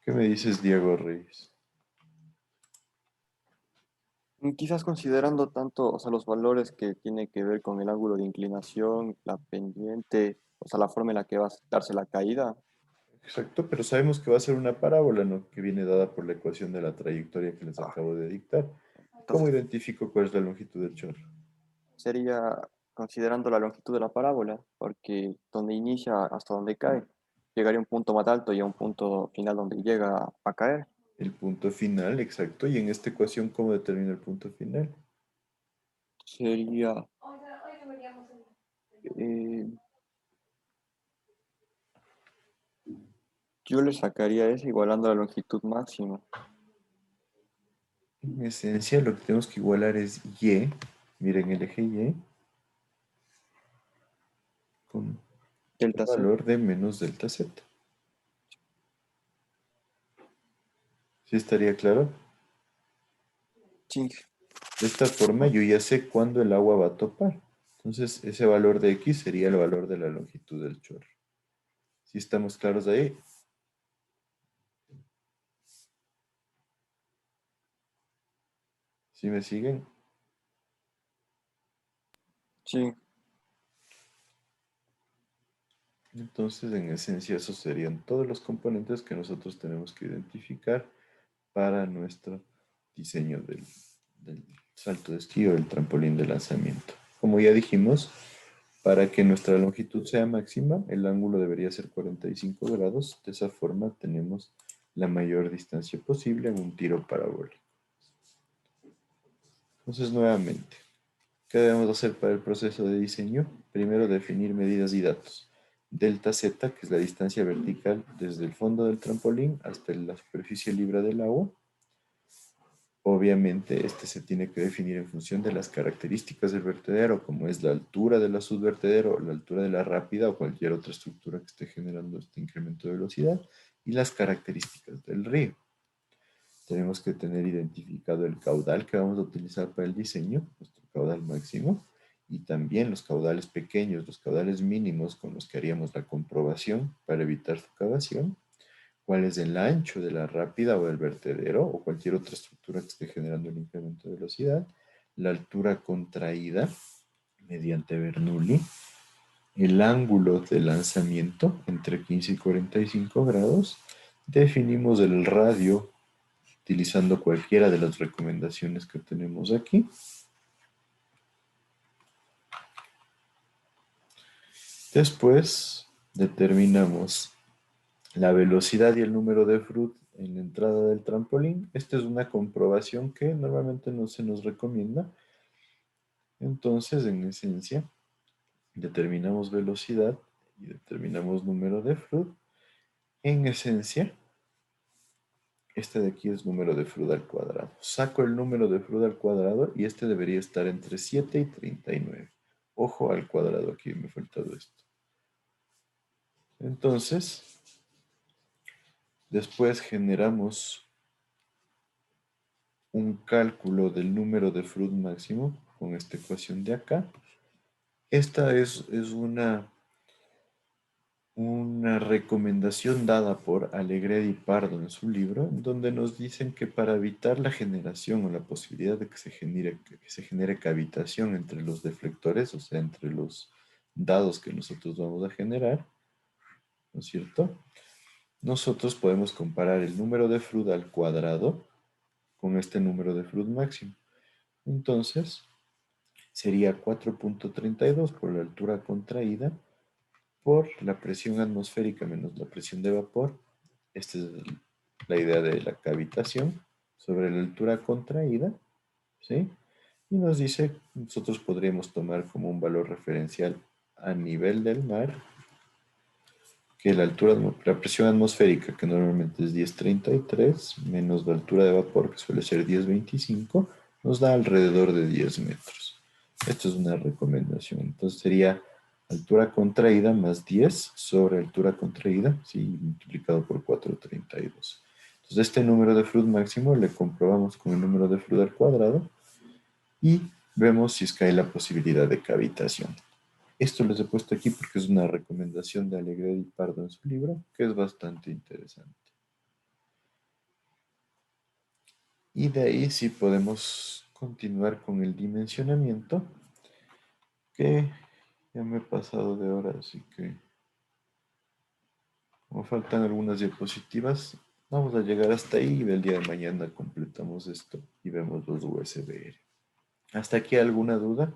¿Qué me dices, Diego Reyes? Quizás considerando tanto, o sea, los valores que tiene que ver con el ángulo de inclinación, la pendiente, o sea, la forma en la que va a darse la caída. Exacto, pero sabemos que va a ser una parábola, ¿no? Que viene dada por la ecuación de la trayectoria que les acabo de dictar. ¿Cómo Entonces, identifico cuál es la longitud del chorro? sería considerando la longitud de la parábola, porque donde inicia hasta donde cae, llegaría a un punto más alto y a un punto final donde llega a caer. El punto final, exacto. Y en esta ecuación, ¿cómo determino el punto final? Sería... eh, yo le sacaría eso igualando la longitud máxima. En esencia, lo que tenemos que igualar es Y. Miren el eje Y. Con Delta el Z. valor de menos delta Z. ¿Sí estaría claro? Sí. De esta forma yo ya sé cuándo el agua va a topar. Entonces ese valor de X sería el valor de la longitud del chorro. ¿Sí estamos claros ahí? ¿Sí me siguen? Sí. Entonces, en esencia, esos serían todos los componentes que nosotros tenemos que identificar para nuestro diseño del salto de esquí o del trampolín de lanzamiento. Como ya dijimos, para que nuestra longitud sea máxima, el ángulo debería ser 45 grados. De esa forma tenemos la mayor distancia posible en un tiro parabólico. Entonces, nuevamente, ¿qué debemos hacer para el proceso de diseño? Primero, definir medidas y datos. Delta Z, que es la distancia vertical desde el fondo del trampolín hasta la superficie libre del agua. Obviamente, este se tiene que definir en función de las características del vertedero, como es la altura de la subvertedero, la altura de la rápida o cualquier otra estructura que esté generando este incremento de velocidad, y las características del río. Tenemos que tener identificado el caudal que vamos a utilizar para el diseño, nuestro caudal máximo, y también los caudales pequeños, los caudales mínimos con los que haríamos la comprobación para evitar su cavación, cuál es el ancho de la rápida o del vertedero o cualquier otra estructura que esté generando el incremento de velocidad, la altura contraída mediante Bernoulli, el ángulo de lanzamiento entre 15 y 45 grados, definimos el radio utilizando cualquiera de las recomendaciones que tenemos aquí. Después determinamos la velocidad y el número de Freud en la entrada del trampolín. Esta es una comprobación que normalmente no se nos recomienda. Entonces, en esencia, determinamos velocidad y determinamos número de Freud. En esencia, este de aquí es número de Freud al cuadrado. Saco el número de Freud al cuadrado y este debería estar entre 7 y 39. Ojo al cuadrado, aquí me ha faltado esto. Entonces, después generamos un cálculo del número de Freud máximo con esta ecuación de acá. Esta es una recomendación dada por Alegret y Pardo en su libro, donde nos dicen que para evitar la generación o la posibilidad de que se genere cavitación entre los deflectores, o sea, entre los dados que nosotros vamos a generar, ¿no es cierto? Nosotros podemos comparar el número de Freud al cuadrado con este número de Freud máximo. Entonces, sería 4.32 por la altura contraída por la presión atmosférica menos la presión de vapor. Esta es la idea de la cavitación sobre la altura contraída, ¿sí? Y nos dice, nosotros podríamos tomar como un valor referencial a nivel del mar, que la presión atmosférica, que normalmente es 1033, menos la altura de vapor, que suele ser 1025, nos da alrededor de 10 metros. Esto es una recomendación. Entonces sería altura contraída más 10 sobre altura contraída, ¿sí? Multiplicado por 432. Entonces este número de Freud máximo le comprobamos con el número de Freud al cuadrado y vemos si es que hay la posibilidad de cavitación. Esto les he puesto aquí porque es una recomendación de Alegret y Pardo en su libro, que es bastante interesante. Y de ahí sí podemos continuar con el dimensionamiento, que ya me he pasado de hora, así que como faltan algunas diapositivas, vamos a llegar hasta ahí y el día de mañana completamos esto y vemos los USBR. ¿Hasta aquí alguna duda?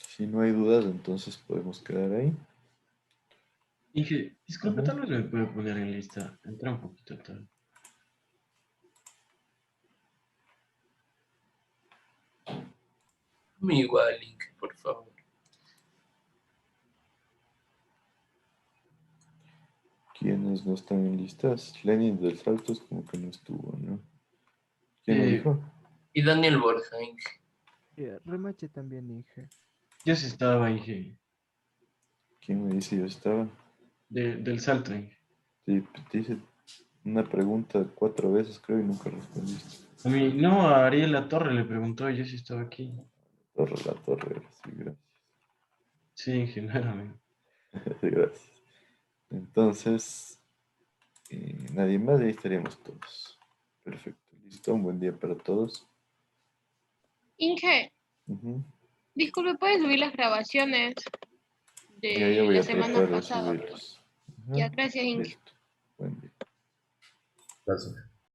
Si no hay dudas, entonces podemos quedar ahí. Inge, disculpe, Ajá. tal vez me puede poner en lista. Entra un poquito tarde. Me igual, Inge, por favor. ¿Quiénes no están en listas? Lenin del Salto es como que no estuvo, ¿no? ¿Quién lo dijo? Y Daniel Borja, Inge. Remache también, Inge. Yo sí estaba, Inge. ¿Quién me dice yo estaba? Del Salto, Inge. Sí, te hice una pregunta 4 veces, creo, y nunca respondiste. A mí, no, a Ariel La Torre le preguntó y yo sí estaba aquí. La torre, sí, gracias. Sí, Inge, no era mío. Gracias. Entonces, nadie más, ahí estaríamos todos. Perfecto, listo, un buen día para todos. Inge, Ujú. disculpe, ¿puedes subir las grabaciones Ya de voy la a semana tratar de pasada? subirlos. Ajá. Ya, gracias, Inge. Listo. Buen día. Gracias.